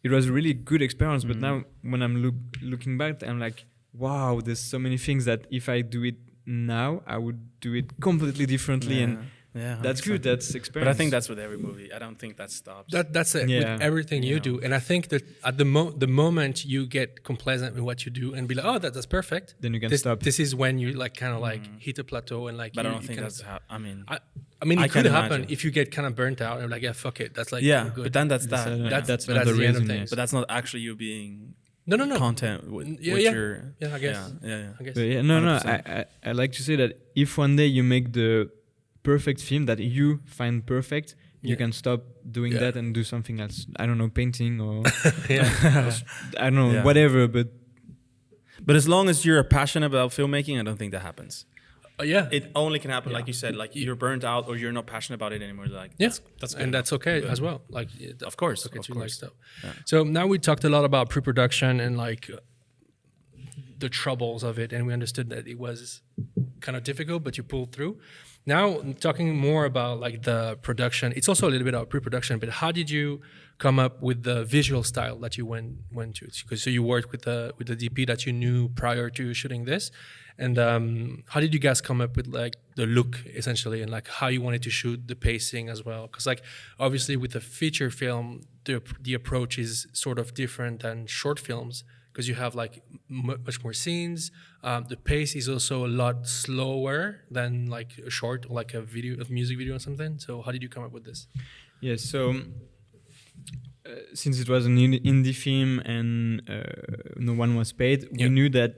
It was a really good experience. But now when I'm looking back, I'm like, wow, there's so many things that if I do it now, I would do it completely differently, and that's good. That's experience. But I think that's with every movie. I don't think that stops. That's it with everything you do. And I think that at the moment you get complacent with what you do and be like, oh, that's perfect. Then you can stop. This is when you like kind of like hit a plateau and like. But I don't think that's how. I mean, it could happen if you get kind of burnt out and like, yeah, fuck it. That's like good. But then that's that. That's the end of things. But that's not actually you being. No. Content with your... Yeah, I guess. I guess. But I like to say that if one day you make the perfect film that you find perfect, you can stop doing that and do something else. I don't know, painting or... I don't know, whatever, but... But as long as you're passionate about filmmaking, I don't think that happens. Oh, yeah. It only can happen, like you said, like you're burnt out or you're not passionate about it anymore. Like, that's good and that's okay Good. as well. Like, Of course, okay of to like course. stuff. Yeah. So now we talked a lot about pre-production and like the troubles of it, and we understood that it was kind of difficult, but you pulled through. Now talking more about like the production, it's also a little bit about pre-production. But how did you come up with the visual style that you went to? Because so you worked with the DP that you knew prior to shooting this, and how did you guys come up with like the look essentially, and like how you wanted to shoot the pacing as well? Because like obviously with a feature film, the approach is sort of different than short films, because you have like much more scenes. The pace is also a lot slower than like a short or like a music video or something. So how did you come up with this? Yes, so since it was an indie film and no one was paid, we knew that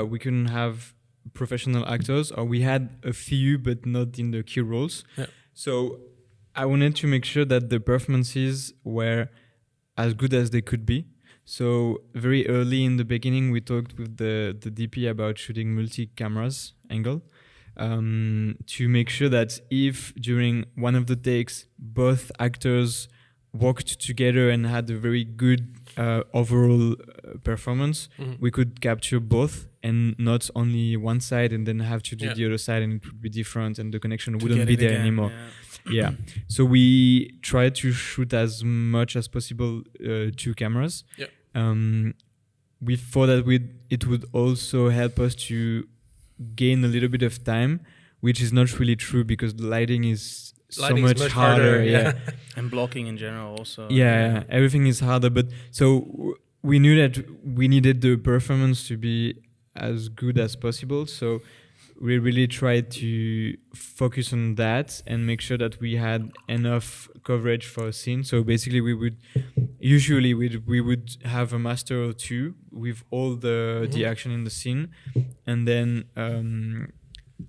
we couldn't have professional actors, or we had a few but not in the key roles. Yeah. So I wanted to make sure that the performances were as good as they could be. So very early in the beginning, we talked with the DP about shooting multi-cameras angle, to make sure that if during one of the takes both actors worked together and had a very good overall performance, we could capture both and not only one side and then have to do the other side, and it would be different and the connection wouldn't be there anymore. Yeah. So we try to shoot as much as possible 2 cameras. We thought that it would also help us to gain a little bit of time, which is not really true because the lighting is so much harder. Yeah. And blocking in general also. Yeah, everything is harder. But so we knew that we needed the performance to be as good as possible. So we really tried to focus on that and make sure that we had enough coverage for a scene. So basically we would have a master or 2 with all the action in the scene, and then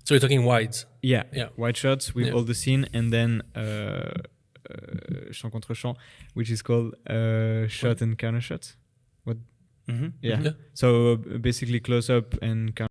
so you're talking wides. Yeah. Wide shots with all the scene, and then champ contre champ, which is called shot and counter shot. What? Yeah. So basically close up and counter.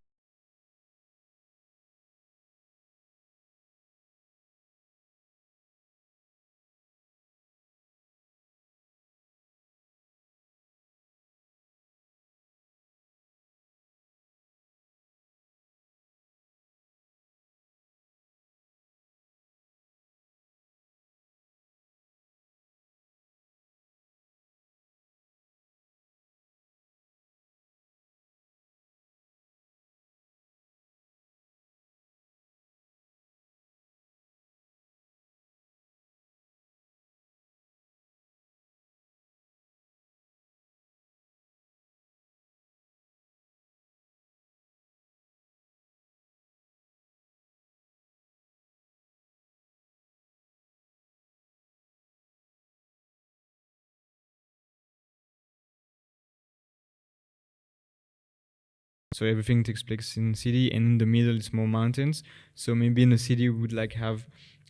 So everything takes place in city, and in the middle it's more mountains. So maybe in the city we would like have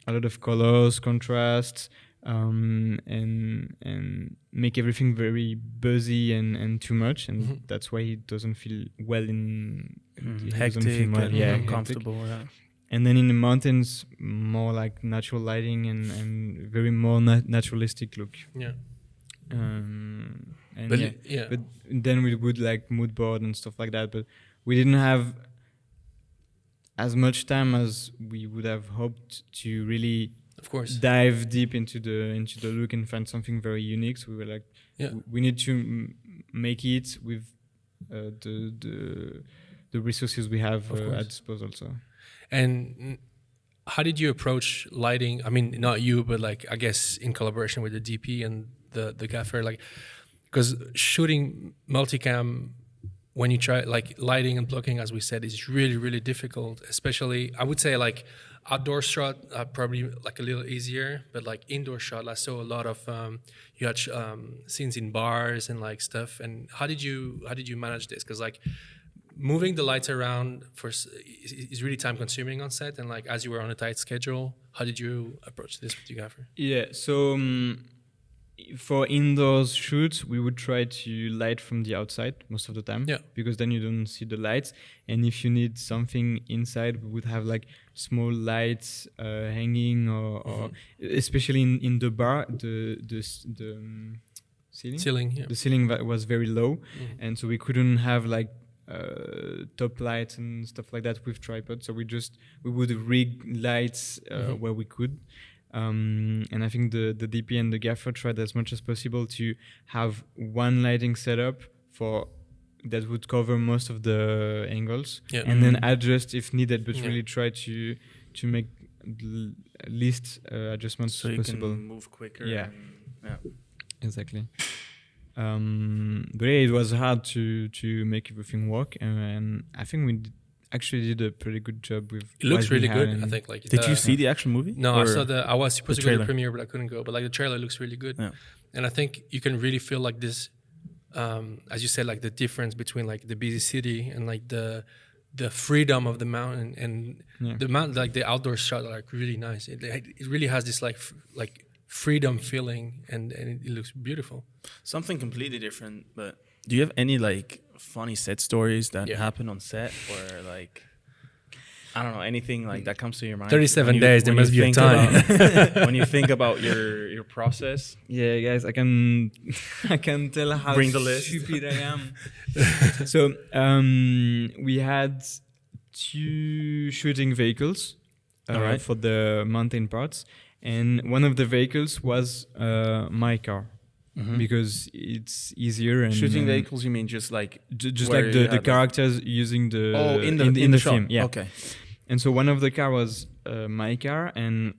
a lot of colors, contrasts, and make everything very buzzy and too much, and that's why it doesn't feel well in hectic, uncomfortable. Yeah. And then in the mountains, more like natural lighting and very more naturalistic look. Yeah. But then we would like mood board and stuff like that, but we didn't have as much time as we would have hoped to really, of course, dive deep into the look and find something very unique. So we were like, we need to make it with the resources we have at disposal. So. And how did you approach lighting? I mean, not you, but like I guess in collaboration with the DP and the gaffer, like, because shooting multicam, when you try like lighting and blocking, as we said, is really, really difficult. Especially, I would say like outdoor shot probably like a little easier, but like indoor shot, I saw a lot of you had scenes in bars and like stuff. And how did you manage this? Because like moving the lights around is really time consuming on set, and like as you were on a tight schedule, how did you approach this with your gaffer? Yeah, so for indoors shoots, we would try to light from the outside most of the time. Yeah. Because then you don't see the lights. And if you need something inside, we would have like small lights hanging, or especially in the bar, the ceiling. Yeah. The ceiling was very low, and so we couldn't have like top lights and stuff like that with tripod. So we would rig lights where we could. And I think the DP and the gaffer tried as much as possible to have one lighting setup that would cover most of the angles, and then adjust if needed, but really try to make least adjustments so you possible. can move quicker. Yeah. Yeah. Exactly. But yeah, it was hard to make everything work, and I think we actually did a pretty good job with. It looks really good. I think. Like, did you see the actual movie? No, I saw I was supposed to go to the premiere, but I couldn't go. But like the trailer looks really good, and I think you can really feel like this, as you said, like the difference between like the busy city and like the freedom of the mountain, and the mountain, like the outdoor shot, are like really nice. It really has this like freedom feeling, and it looks beautiful. Something completely different, but do you have any like funny set stories that happen on set, or like, I don't know, anything like that comes to your mind? 37 days, there must be a time. When you think about your process. Yeah, guys, I can tell how Bring the list. stupid I am. So we had 2 shooting vehicles for the mountain parts, and one of the vehicles was my car. Because it's easier. And shooting vehicles, you mean just like just like the characters using the in the film. Yeah. Okay. And so one of the car was my car, and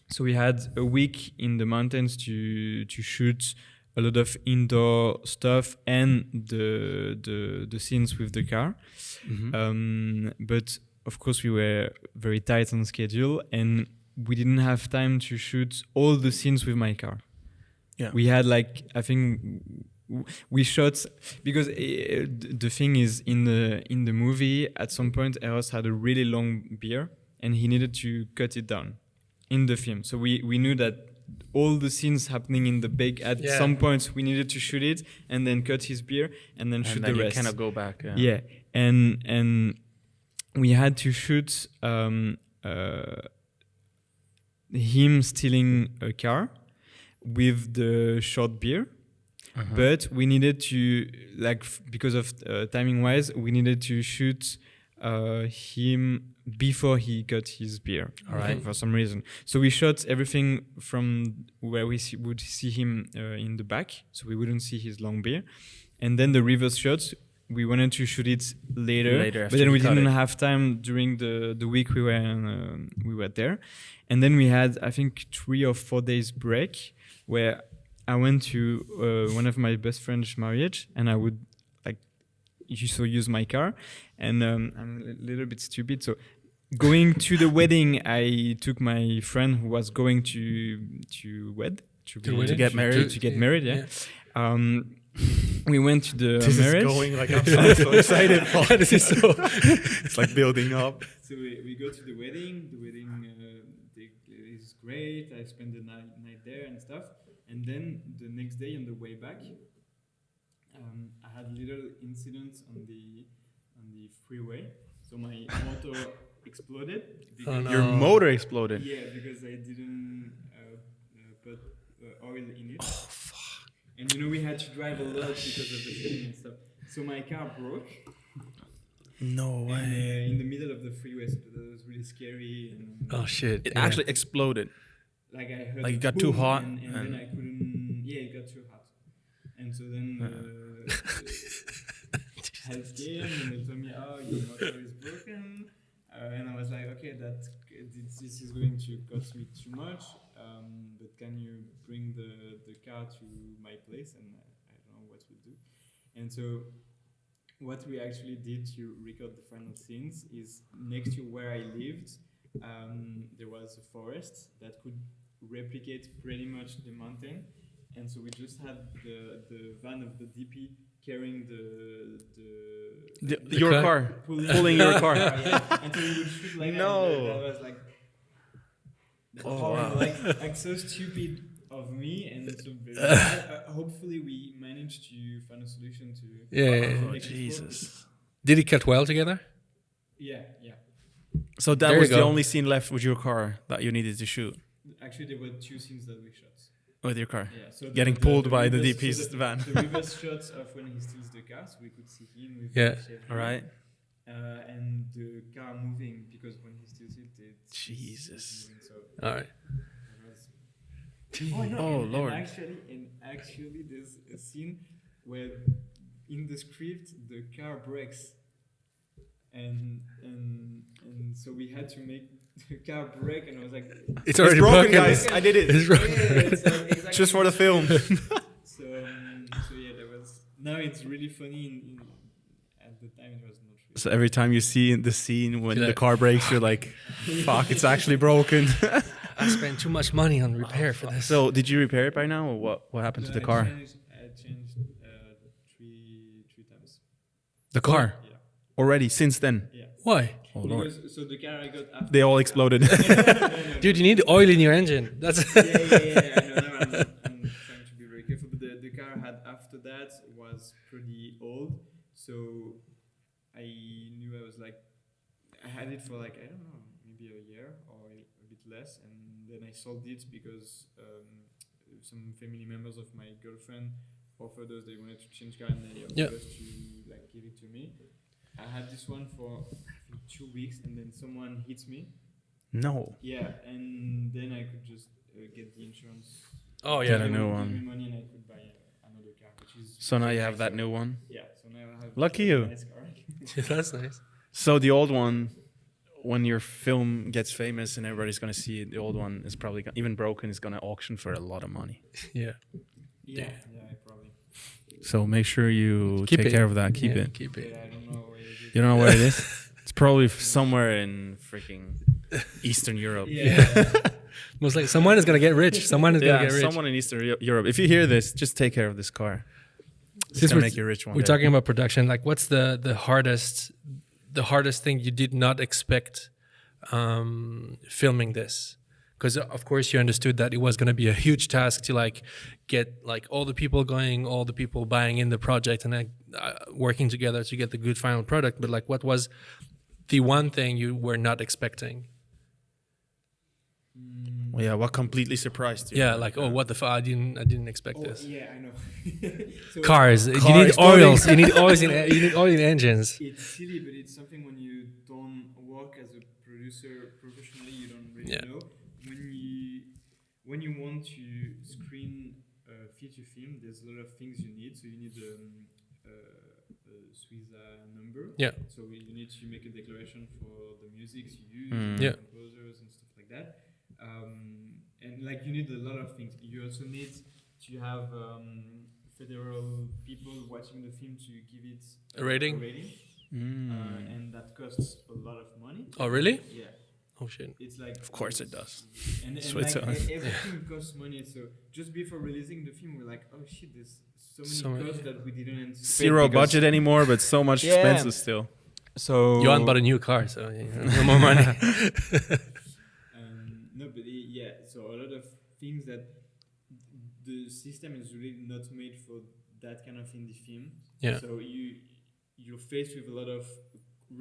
so we had a week in the mountains to shoot a lot of indoor stuff and the scenes with the car. But of course we were very tight on schedule, and we didn't have time to shoot all the scenes with my car. Yeah. We had like, I think we shot, because the thing is in the movie at some point Eros had a really long beard and he needed to cut it down in the film. So we knew that all the scenes happening in the big, at some points we needed to shoot it and then cut his beard and then shoot the rest. And then you cannot go back. Yeah. And we had to shoot him stealing a car with the short beard, but we needed to, like, because of timing wise, we needed to shoot him before he cut his beard, for some reason. So we shot everything from where we would see him in the back, so we wouldn't see his long beard, and then the reverse shots, we wanted to shoot it later, but then we didn't have time during the week we were there. And then we had, I think, 3 or 4 days break where I went to one of my best friend's marriage, and I would use my car. And I'm a little bit stupid, so going to the wedding, I took my friend who was going to get married. Yeah. We went to the marriage. This is going like, I'm so excited. This is so. It's like building up. So we go to the wedding. The wedding is great. I spent the night there and stuff. And then the next day on the way back, I had little incidents on the freeway. So my motor exploded. Your motor exploded? Yeah, because I didn't put oil in it. Oh, fuck. And we had to drive a lot because of the steam and stuff. So my car broke. No way. And, in the middle of the freeway, so that was really scary. And oh shit! It actually exploded. Like I heard. Like it got too hot, and then I couldn't. Yeah, it got too hot. And so then health came and they told me, "Oh, your motor is broken." And I was like, "Okay, this is going to cost me too much. But can you bring the car to my place?" And I don't know what we'll do. And so what we actually did to record the final scenes is next to where I lived, there was a forest that could replicate pretty much the mountain. And so we just had the van of the DP carrying your car, pulling your car. And so we would shoot like that. That was like, wow. like so stupid of me, and so very bad. Hopefully, we managed to find a solution to Yeah. make it work. Jesus. Did it cut well together? Yeah, yeah. So that There was you the go. only scene left with your car that you needed to shoot Actually, there were 2 scenes that we shot. with your car. Yeah, so Getting pulled by the reverse- DP's so van. The reverse shots of when he steals the car, so we could see him with Yeah. the chef. All right. And the car moving because when he steals it, it's Jesus. moving, so All right. Oh, no, Oh, and Lord. actually, there's a scene where in the script the car breaks, and so we had to make the car break, and I was like, It's already broken, broken, guys. I did it. It's yeah, broken. it's, exactly Just for the film. So yeah, that was. Now it's really funny. At the time, it was not really. So every time you see the scene when You're the like, car breaks, you're like, fuck, it's actually broken. I spent too much money on repair for this. So did you repair it by now, or what happened to the car? I changed 3 times. The car? Yeah. Already, since then? Yeah. Why? Oh, Lord. Because, so the car I got after. They all exploded. Dude, you need oil in your engine. That's Yeah. I know. Now I'm trying to be very careful. But the car I had after that was pretty old. So I knew I was like, I had it for like, I don't know, maybe a year or a bit less. And then I sold it because some family members of my girlfriend offered us, they wanted to change car and they offered us to like give it to me. I had this one for I think 2 weeks and then someone hits me. No. Yeah, and then I could just get the insurance. Oh, Get yeah. a new Give one. me money and I could buy another car, which is. So now you have that new one. Yeah, so now I have. Lucky a you. nice car. That's nice. So the old one, when your film gets famous and everybody's gonna see it, the old one is probably even broken. Is gonna auction for a lot of money. Yeah. Yeah, probably. So make sure you Keep take it. care of that. Keep Yeah, it. Keep Yeah, it. I don't know where it is. You don't know where it is? It's probably somewhere in freaking Eastern Europe. Yeah. Most like someone is gonna get rich. Someone is gonna Yeah, get rich. someone in Eastern Europe. If you hear this, just take care of this car. It's Since gonna we're- make you rich one We're day. talking about production. Like, what's the hardest thing you did not expect filming this? Because of course you understood that it was going to be a huge task to like get like all the people going, all the people buying in the project, and then working together to get the good final product. But like, what was the one thing you were not expecting? Well, yeah, what completely surprised you? Yeah, like, oh, what the fuck? I didn't expect this. Yeah, I know. So Cars. You Car need exploding. oils. You need oil in engines. it's silly, but it's something when you don't work as a producer professionally, you don't really Yeah. know. When you want to screen a feature film, there's a lot of things you need. So you need a Suiza number. Yeah. So you need to make a declaration for the music you use, Yeah. composers and stuff like that. And like you need a lot of things. You also need to have federal people watching the film to give it A rating? And that costs a lot of money. Oh, really? Yeah, Oh shit. it's like Of course it does. And like Switzerland. everything costs money. So just before releasing the film, we're like, oh shit, there's so many So many- costs that we didn't anticipate. Zero because- budget anymore, but so much Yeah. expenses still. So Yoann bought a new car, so no more money. No, but so a lot of things that the system is really not made for that kind of indie film. Yeah. So you're faced with a lot of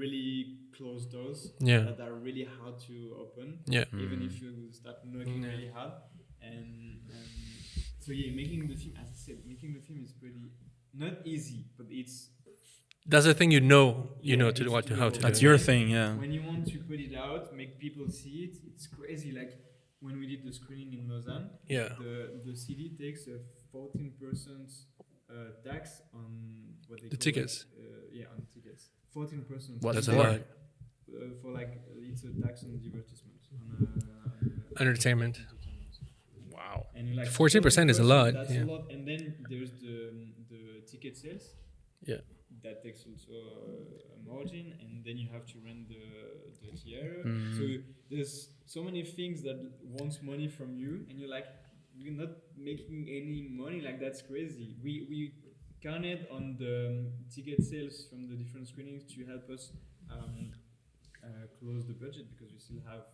really closed doors Yeah. that are really hard to open. Yeah. Even if you start knocking really hard. And so making the film, as I said, making the film is pretty not easy, but it's That's the thing you know Yeah, to it's what to how to doable. do. That's it. your thing, yeah. when you want to put it out, make people see it. It's crazy. Like when we did the screening in Lausanne, Yeah. the city takes a 14% tax on what they The call tickets. on tickets. 14%. What That's for? a lot. For like it's a tax on divertisement. Entertainment. Wow. And like 14% is a lot, That's yeah. a lot. And then there's the ticket sales. Yeah. That takes also a margin, and then you have to rent the theater. Mm. So there's so many things that wants money from you, and you're like, we're not making any money. Like that's crazy. We counted on the ticket sales from the different screenings to help us close the budget because we still have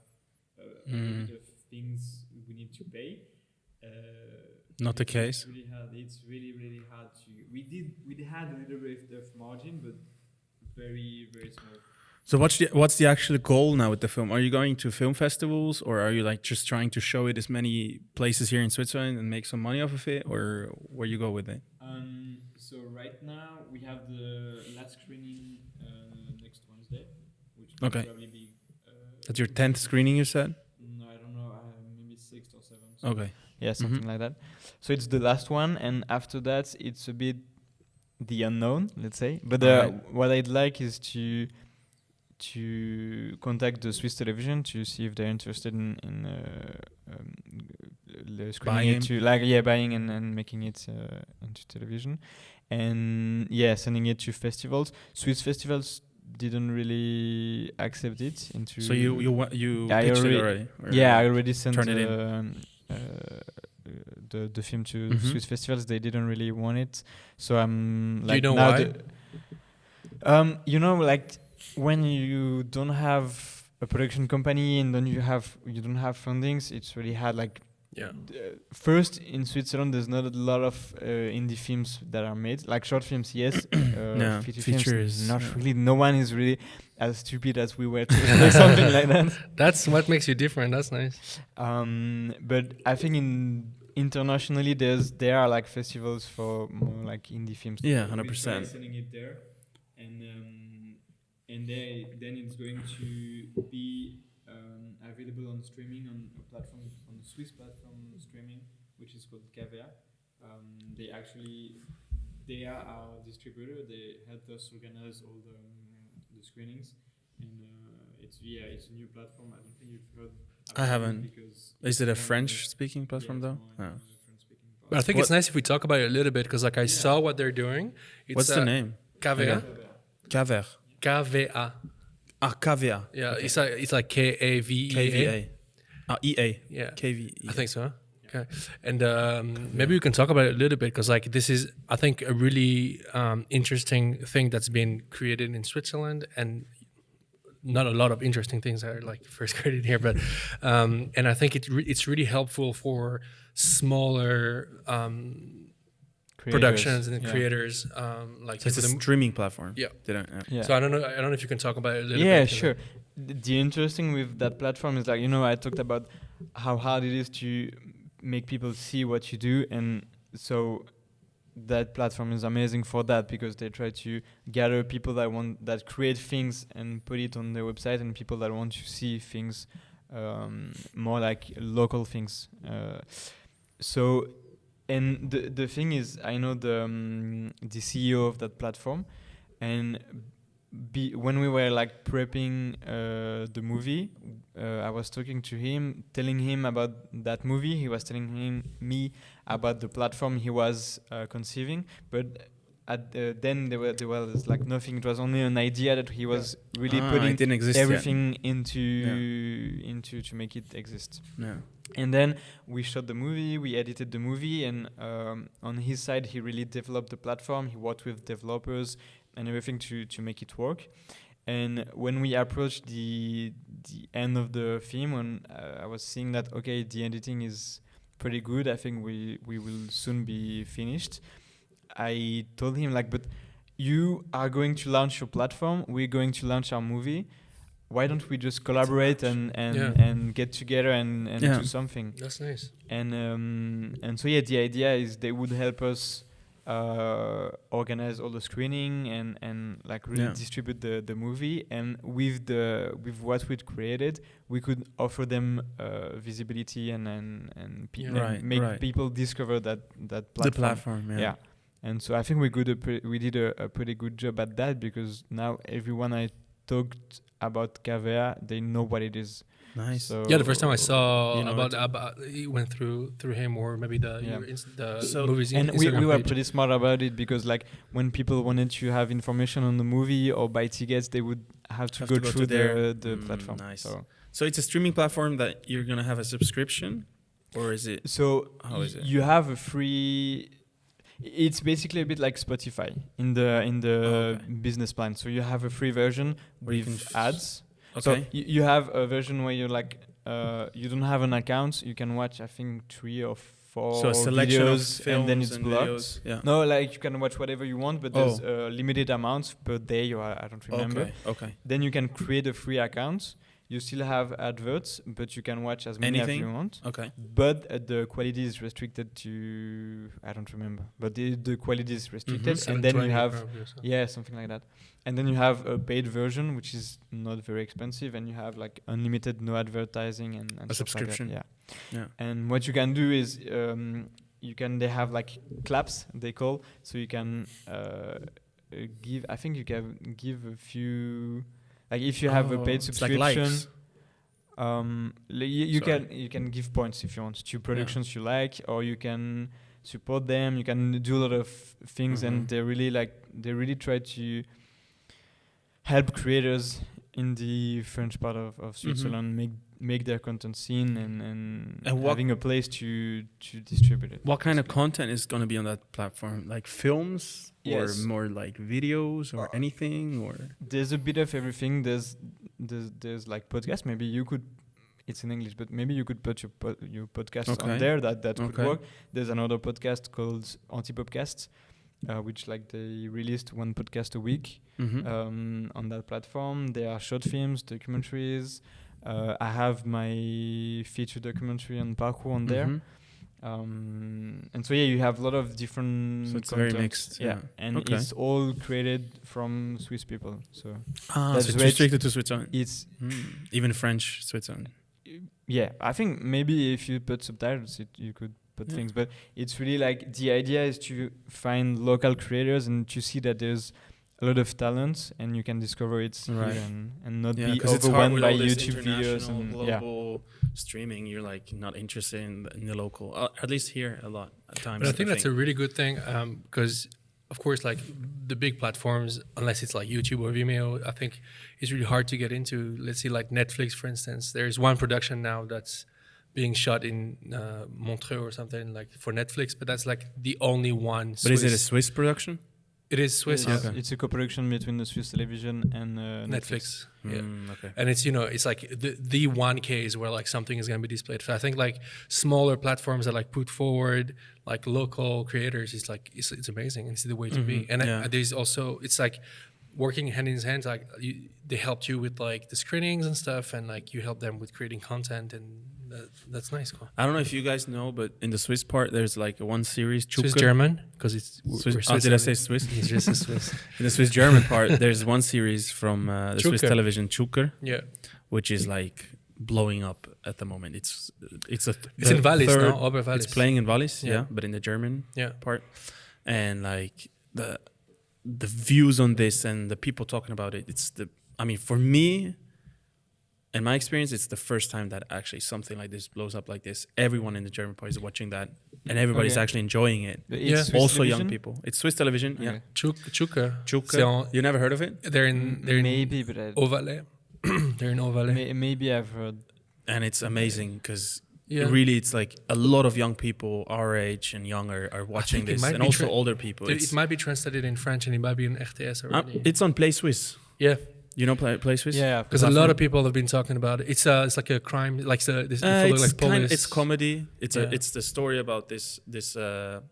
a bit of things we need to pay. Not the case? It's really hard to. We had a little bit of margin, but very small. So what's the actual goal now with the film? Are you going to film festivals, or are you like just trying to show it as many places here in Switzerland and make some money off of it, or where you go with it? So right now we have the last screening next Wednesday, which will Okay. probably be. That's your 10th screening, you said? No, I don't know. Maybe 6th or 7th. Okay. Yeah, something like that. So it's the last one, and after that, it's a bit the unknown, let's say. But what I'd like is to contact the Swiss television to see if they're interested in screening it to buying and making it into television, and sending it to festivals. Swiss festivals didn't really accept it into. So you pitched it already? Yeah, I already sent it in. The film to Swiss festivals. They didn't really want it, so I'm like. Do you know why? Like when you don't have a production company and then you don't have fundings, it's really hard. Like first in Switzerland, there's not a lot of indie films that are made. Like short films, yes. Features, films, not really. No one is really as stupid as we were to make something like that. That's what makes you different. That's nice. But I think internationally, there are like festivals for more like indie films. Yeah, 100%. Sending it there, and then it's going to be available on streaming on a platform, on the Swiss platform streaming, which is called KVA. They are our distributor. They helped us organize all the screenings, and it's a new platform. I don't think you've heard. I haven't. Is it a French-speaking platform though? No. But I think it's nice if we talk about it a little bit, because like I saw what they're doing. What's the name? KVA. KVA. KVA. Ah, KVA. Yeah, okay. It's like KAVEA. KVA. EA. Yeah. KVA. I think so. Okay. And maybe we can talk about it a little bit, because like this is, I think, a really interesting thing that's been created in Switzerland, and not a lot of interesting things are like first created here, but and I think it's really helpful for smaller productions and creators. Like so it's a streaming platform. Yeah. Yeah. So I don't know if you can talk about it a little bit. Yeah, sure. The interesting with that platform is like, I talked about how hard it is to make people see what you do, and so that platform is amazing for that, because they try to gather people that create things and put it on their website, and people that want to see things more like local things. So, and the thing is, I know the CEO of that platform, and when we were like prepping the movie, I was talking to him, telling him about that movie. He was telling me about the platform he was conceiving, but then there was like nothing. It was only an idea that he was really putting everything into to make it exist. Yeah. And then we shot the movie, we edited the movie, and on his side, he really developed the platform. He worked with developers and everything to make it work. And when we approached the end of the film, when I was seeing that, okay, the editing is pretty good, I think we will soon be finished. I told him, like, but you are going to launch your platform, we're going to launch our movie. Why don't we just collaborate and get together and do something? That's nice. And so the idea is they would help us organize all the screening and like really distribute the movie, and with what we'd created, we could offer them visibility and make people discover that platform. The platform, yeah. And so I think we did a pretty good job at that, because now everyone I talked about KVA, they know what it is. Nice. So the first time I saw about it went through him, or maybe the movies. And we were pretty smart about it, because like when people wanted to have information on the movie or buy tickets, they would have to go through the platform. Nice. So it's a streaming platform that you're gonna have a subscription, or is it? So how is it? You have a free. It's basically a bit like Spotify in the business plan. So you have a free version with ads. Okay. So you have a version where you're like you don't have an account, you can watch, I think, 3 or 4 So a selection of videos, films and then it's blocked. videos. Yeah. No, like you can watch whatever you want, but there's limited amounts per day, or I don't remember. Okay. Then you can create a free account. You still have adverts, but you can watch as many as you want. Okay. But the quality is restricted to, I don't remember, but the quality is restricted. And then you have, something like that. And then you have a paid version, which is not very expensive, and you have like unlimited, no advertising and A stuff subscription. like that. Yeah. And what you can do is they have like claps, they call, so you can give, I think you can give a few, like if you have a paid subscription, like likes. You can give points if you want to productions you like, or you can support them. You can do a lot of things, and they really try to help creators in the French part of Switzerland make their content seen and having a place to distribute it. What kind of content is going to be on that platform? Like films, or more like videos, or anything, or there's a bit of everything. There's like podcasts. Maybe you could. It's in English, but maybe you could put your podcast on there. That could work. There's another podcast called Anti-Popcast, which like they released 1 podcast a week on that platform. There are short films, documentaries. I have my feature documentary on parkour on there. And so you have a lot of different. So it's content. very mixed. Yeah, and it's all created from Swiss people. So that's so restricted to Switzerland. It's even French Switzerland. Yeah, I think maybe if you put subtitles, you could put things. But it's really like the idea is to find local creators and to see that there's a lot of talent, and you can discover it here and not be overwhelmed by YouTube videos and global streaming. You're like not interested in the local, at least here a lot at times. But I think that's a really good thing, because of course, like the big platforms, unless it's like YouTube or Vimeo, I think it's really hard to get into. Let's see, like Netflix, for instance. There's one production now that's being shot in Montreux or something like for Netflix, but that's like the only one. But is it a Swiss production? It is Swiss. It's a co-production between the Swiss television and Netflix. Okay. And it's it's like the one case where like something is going to be displayed. So I think like smaller platforms that like put forward like local creators is like it's amazing. It's the way to be. And there's also it's like working hand in hand. Like they helped you with like the screenings and stuff, and like you help them with creating content, and that's nice. Cool. I don't know if you guys know, but in the Swiss part, there's like one series. Swiss German, because it's Swiss. Did I say Swiss? It's just a Swiss. In the Swiss German part, there's one series from the Swiss television, Chucker, which is like blowing up at the moment. It's in Wallis, no? Oberwallis. It's playing in Wallis, but in the German part, and like the views on this and the people talking about it. For me. In my experience, it's the first time that actually something like this blows up like this. Everyone in the German part is watching that, and everybody's actually enjoying it. Also television? Young people. It's Swiss television. Yeah. Chucker. You never heard of it? They're in maybe, but Haut-Valais. They're in Haut-Valais. Maybe I've heard. And it's amazing because really, it's like a lot of young people our age and younger are watching this, and also older people. It might be translated in French, and it might be in RTS already. It's on Play Swiss. Yeah. You know Play Swiss? Yeah, because a lot of people have been talking about it. It's like a crime, like this. Police. It's comedy. It's the story about this. It's a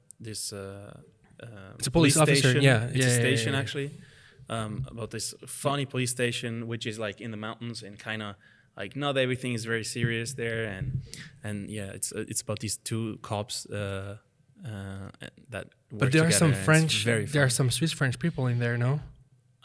police officer. Station. It's a station yeah. actually. About this funny police station, which is like in the mountains, and kind of like not everything is very serious there, and it's about these 2 cops that. But there are some French. There are some Swiss French people in there, no?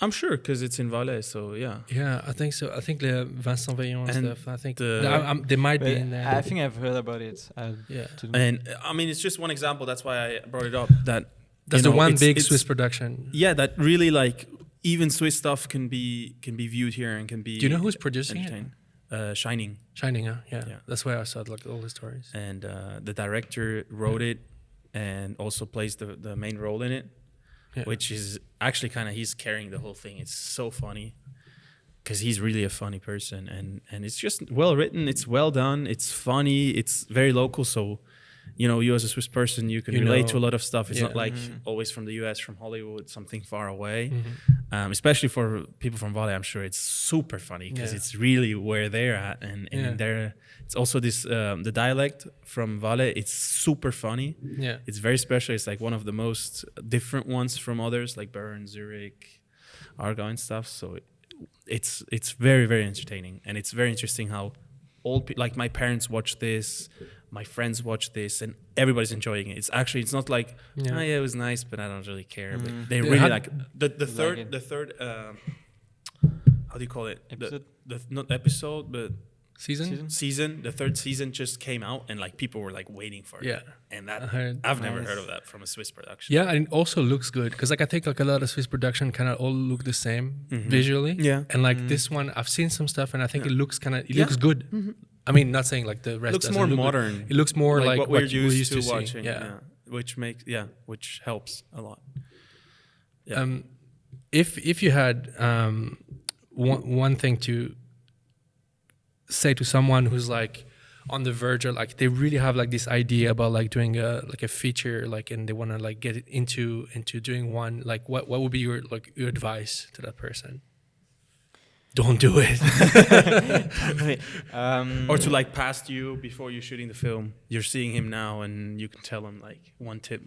I'm sure, because it's in Valais, so yeah. Yeah, I think so. I think Vincent Veillon and stuff. I think they might be in there. I think I've heard about it. And I mean, it's just one example. That's why I brought it up. That's the one big Swiss production. Yeah, that really like even Swiss stuff can be viewed here and can be. Do you know who's producing it? Shining. Shining, huh? Yeah. That's why I saw like all the stories. And the director wrote it, and also plays the main role in it. Yeah. Which is actually he's carrying the whole thing. It's so funny because he's really a funny person, and it's just well written. It's well done. It's funny. It's very local. So, you as a Swiss person, you can relate to a lot of stuff. It's not like always from the US, from Hollywood, something far away. especially for people from Valais, I'm sure it's super funny because Yeah. it's really where they're at, and they're. It's also this the dialect from Valais. It's super funny. Yeah. It's very special. It's like one of the most different ones from others, like Bern, Zurich, Aargau, and stuff. So it's very, very entertaining, and it's very interesting how like my parents watch this, my friends watch this, and everybody's enjoying it. It's not like it was nice, but I don't really care. But they really like the third how do you call it, episode? the not episode but Season? the third season just came out, and like people were like waiting for it. Yeah. And that heard. I've never heard of that from a Swiss production. Yeah, and it also looks good because like I think like a lot of Swiss production kind of all look the same visually. Yeah. And like this one, I've seen some stuff, and I think it looks looks good. I mean, not saying like the rest Looks doesn't more look good. modern. It looks more like what we're used to seeing. watching. Yeah. Which helps a lot. If you had one thing to say to someone who's like on the verge or like they really have like this idea about like doing a feature, like, and they want to like get it into doing one, like what would be your advice to that person? Don't do it. Or to like past you before you're shooting the film, you're seeing him now and you can tell him like one tip.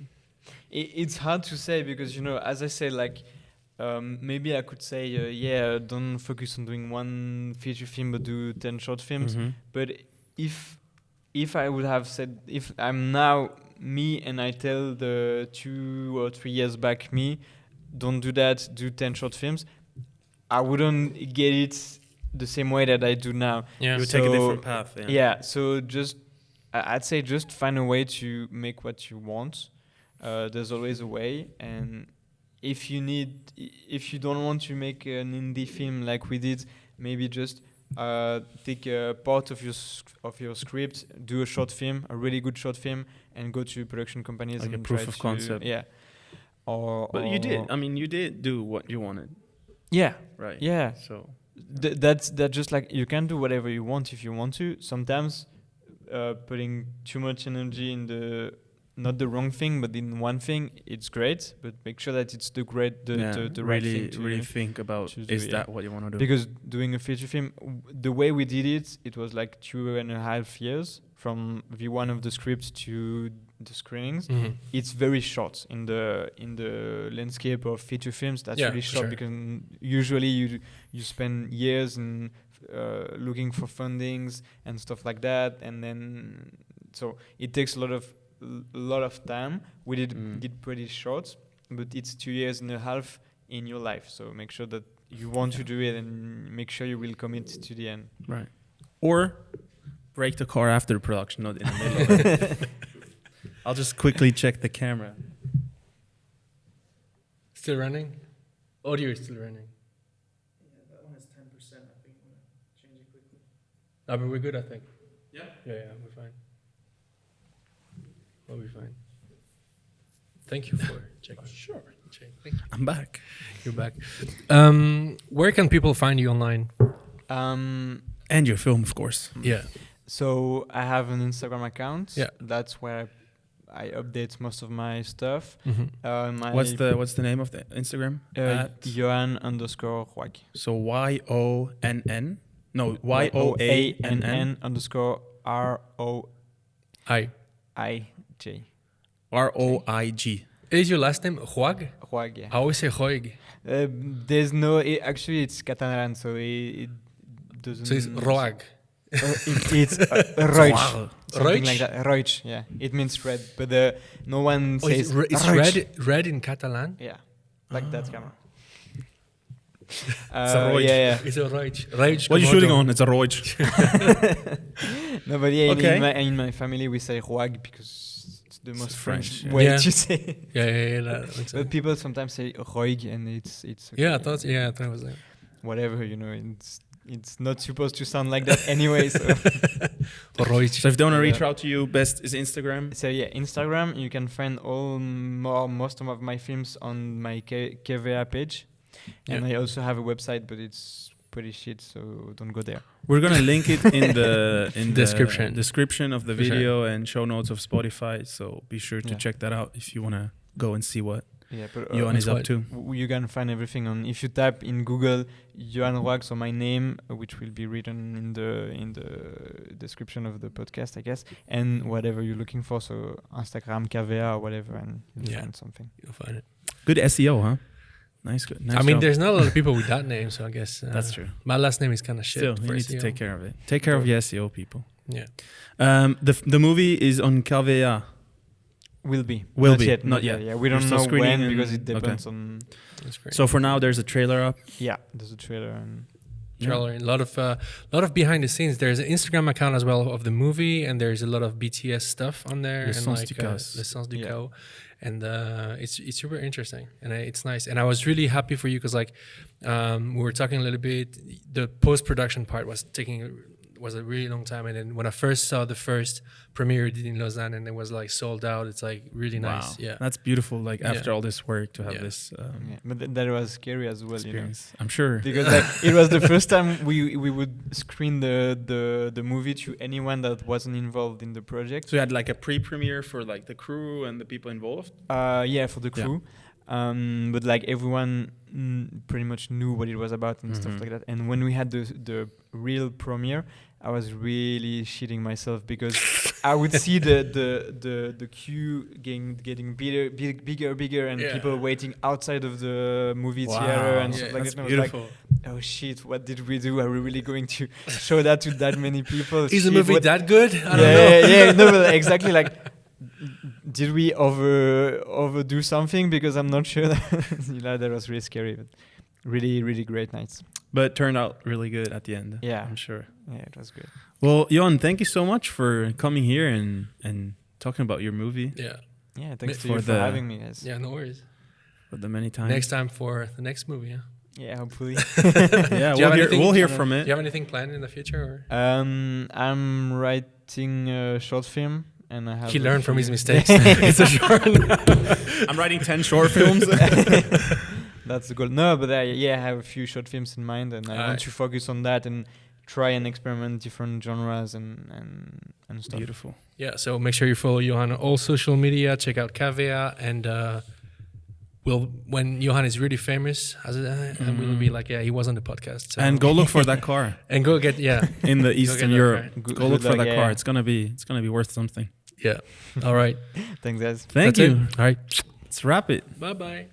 It's hard to say because, you know, as I say, like, maybe I could say, don't focus on doing one feature film, but do 10 short films. But if I would have said, if I'm now me and I tell the 2 or 3 years back me, don't do that, do 10 short films, I wouldn't get it the same way that I do now. Yeah. You would take a different path. Yeah, so I'd say just find a way to make what you want. There's always a way, and if you don't want to make an indie film like we did, maybe just take a part of your script, do a short film, a really good short film, and go to production companies like and a proof try of to, concept. Yeah. But you did. I mean, you did do what you wanted. Yeah. Right. Yeah. So that's just like you can do whatever you want if you want to. Sometimes putting too much energy in not the wrong thing, but in one thing, it's great. But make sure that it's the right really, thing to really think about to do, is that what you want to do? Because doing a feature film, the way we did it, it was like 2.5 years from V1 of the script to the screenings. It's very short in the landscape of feature films. That's really short because usually you spend years in looking for fundings and stuff like that, and then so it takes a lot of time. We did pretty short, but it's 2.5 years in your life. So make sure that you want to do it and make sure you will commit to the end. Right. Or break the car after the production, not in the middle of it. I'll just quickly check the camera. Still running? Audio is still running. Yeah, that one is 10%. I think I'm going to change it quickly. I mean, we're good, I think. Yeah? Yeah, we're fine. We'll be fine. Thank you for checking. Sure. Thank you. I'm back. You're back. Where can people find you online? And your film, of course. Yeah. So I have an Instagram account. Yeah. That's where I update most of my stuff. What's the name of the Instagram? Yoann_Roig. So YONN? No, YOANN _ROIJ. ROIG. Is your last name Roig? Roig, yeah. I always say Roig. There's no... actually, it's Catalan, so it doesn't... So it's Roig. It's Roig. Something Roig? like that. Roig, yeah. It means red, but no one says it's Roig. red in Catalan? Yeah, like that camera. It's a Roig. Yeah. It's a Roig. Roig. What are you shooting on? It's a Roig. No, but yeah, Okay. in my family we say Roig because it's the most French French, way yeah. to say it. Yeah, that makes sense. But people sometimes say Roig and it's okay. Yeah, I thought it was like... Whatever, you know, it's not supposed to sound like that anyway. So. Roig. So if they want to reach out to you, best is Instagram. So yeah, Instagram, you can find most of my films on my KVA page. And I also have a website, but it's pretty shit, so don't go there. We're gonna link it in the description of the For video and show notes of Spotify. So be sure to check that out if you wanna go and see what Yeah, but Yoann is up what- to. you can find everything on. If you type in Google Yoann Roig, so my name, which will be written in the description of the podcast, I guess, and whatever you're looking for, so Instagram, KVA, or whatever, and you'll find something. You'll find it. Good SEO, huh? Nice, good. Nice I mean, job. there's not a lot of people with that name, so I guess That's true. my last name is kind of shit. Still, for you need to SEO. take care of it. Take care of your SEO, people. Yeah. The movie is on KVA. Will be. Will Not be. Yet, Not yet. Yeah, we You're don't still know screening when because and- it depends on. That's great. So for now, there's a trailer up. Yeah, there's a trailer and. Trailer, a lot of behind the scenes. There's an Instagram account as well of the movie, and there's a lot of BTS stuff on there. Le and Sens du Chaos. Le Sens du Chaos. And it's super interesting, and it's nice. And I was really happy for you because we were talking a little bit. The post production part was a really long time, and then when I first saw the first premiere we did in Lausanne, and it was like sold out. It's like really nice. Yeah, That's beautiful. Like after Yeah. all this work to have Yeah. this But that was scary as well, experience. I'm sure. because it was the first time we would screen the movie to anyone that wasn't involved in the project. So you had like a pre-premiere for like the crew and the people involved. Yeah, for the crew. But like everyone pretty much knew what it was about and stuff like that. And when we had the real premiere, I was really shitting myself because I would see the queue getting bigger, and Yeah. people waiting outside of the movie Wow. theater and Yeah, stuff like That's that. And I was like, beautiful. oh shit, what did we do? Are we really going to show that to that many people? is the Shit, movie what- that good? I don't know. yeah, no, but exactly. Like, did we overdo something? Because I'm not sure. That was really scary, but really great nights. But it turned out really good at the end. Yeah. I'm sure. Yeah, it was good. Well, Yoann, thank you so much for coming here and talking about your movie Yeah, Yeah, thanks to For you for the- having me, guys. yeah, no worries. for the many times. Next time for the next movie. Yeah. Yeah, hopefully. Yeah, Do you have anything- we'll hear from Do it. you have anything planned in the future? Or? I'm writing a short film, and I have. He a learned from his few- mistakes. It's a short. I'm writing 10 short films. That's the goal. No, but I have a few short films in mind, and I want to focus on that and try and experiment different genres and stuff. Beautiful. Yeah, so make sure you follow Yoann on all social media. Check out Kavea, and when Yoann is really famous, and we'll be like, yeah, he was on the podcast. So. And go look for that car and go get in the Eastern that Europe. car. Go look Good for luck, that yeah. car. It's gonna be worth something. yeah. All right. Thanks, guys. Thank That's you. it. All right. Let's wrap it. Bye bye.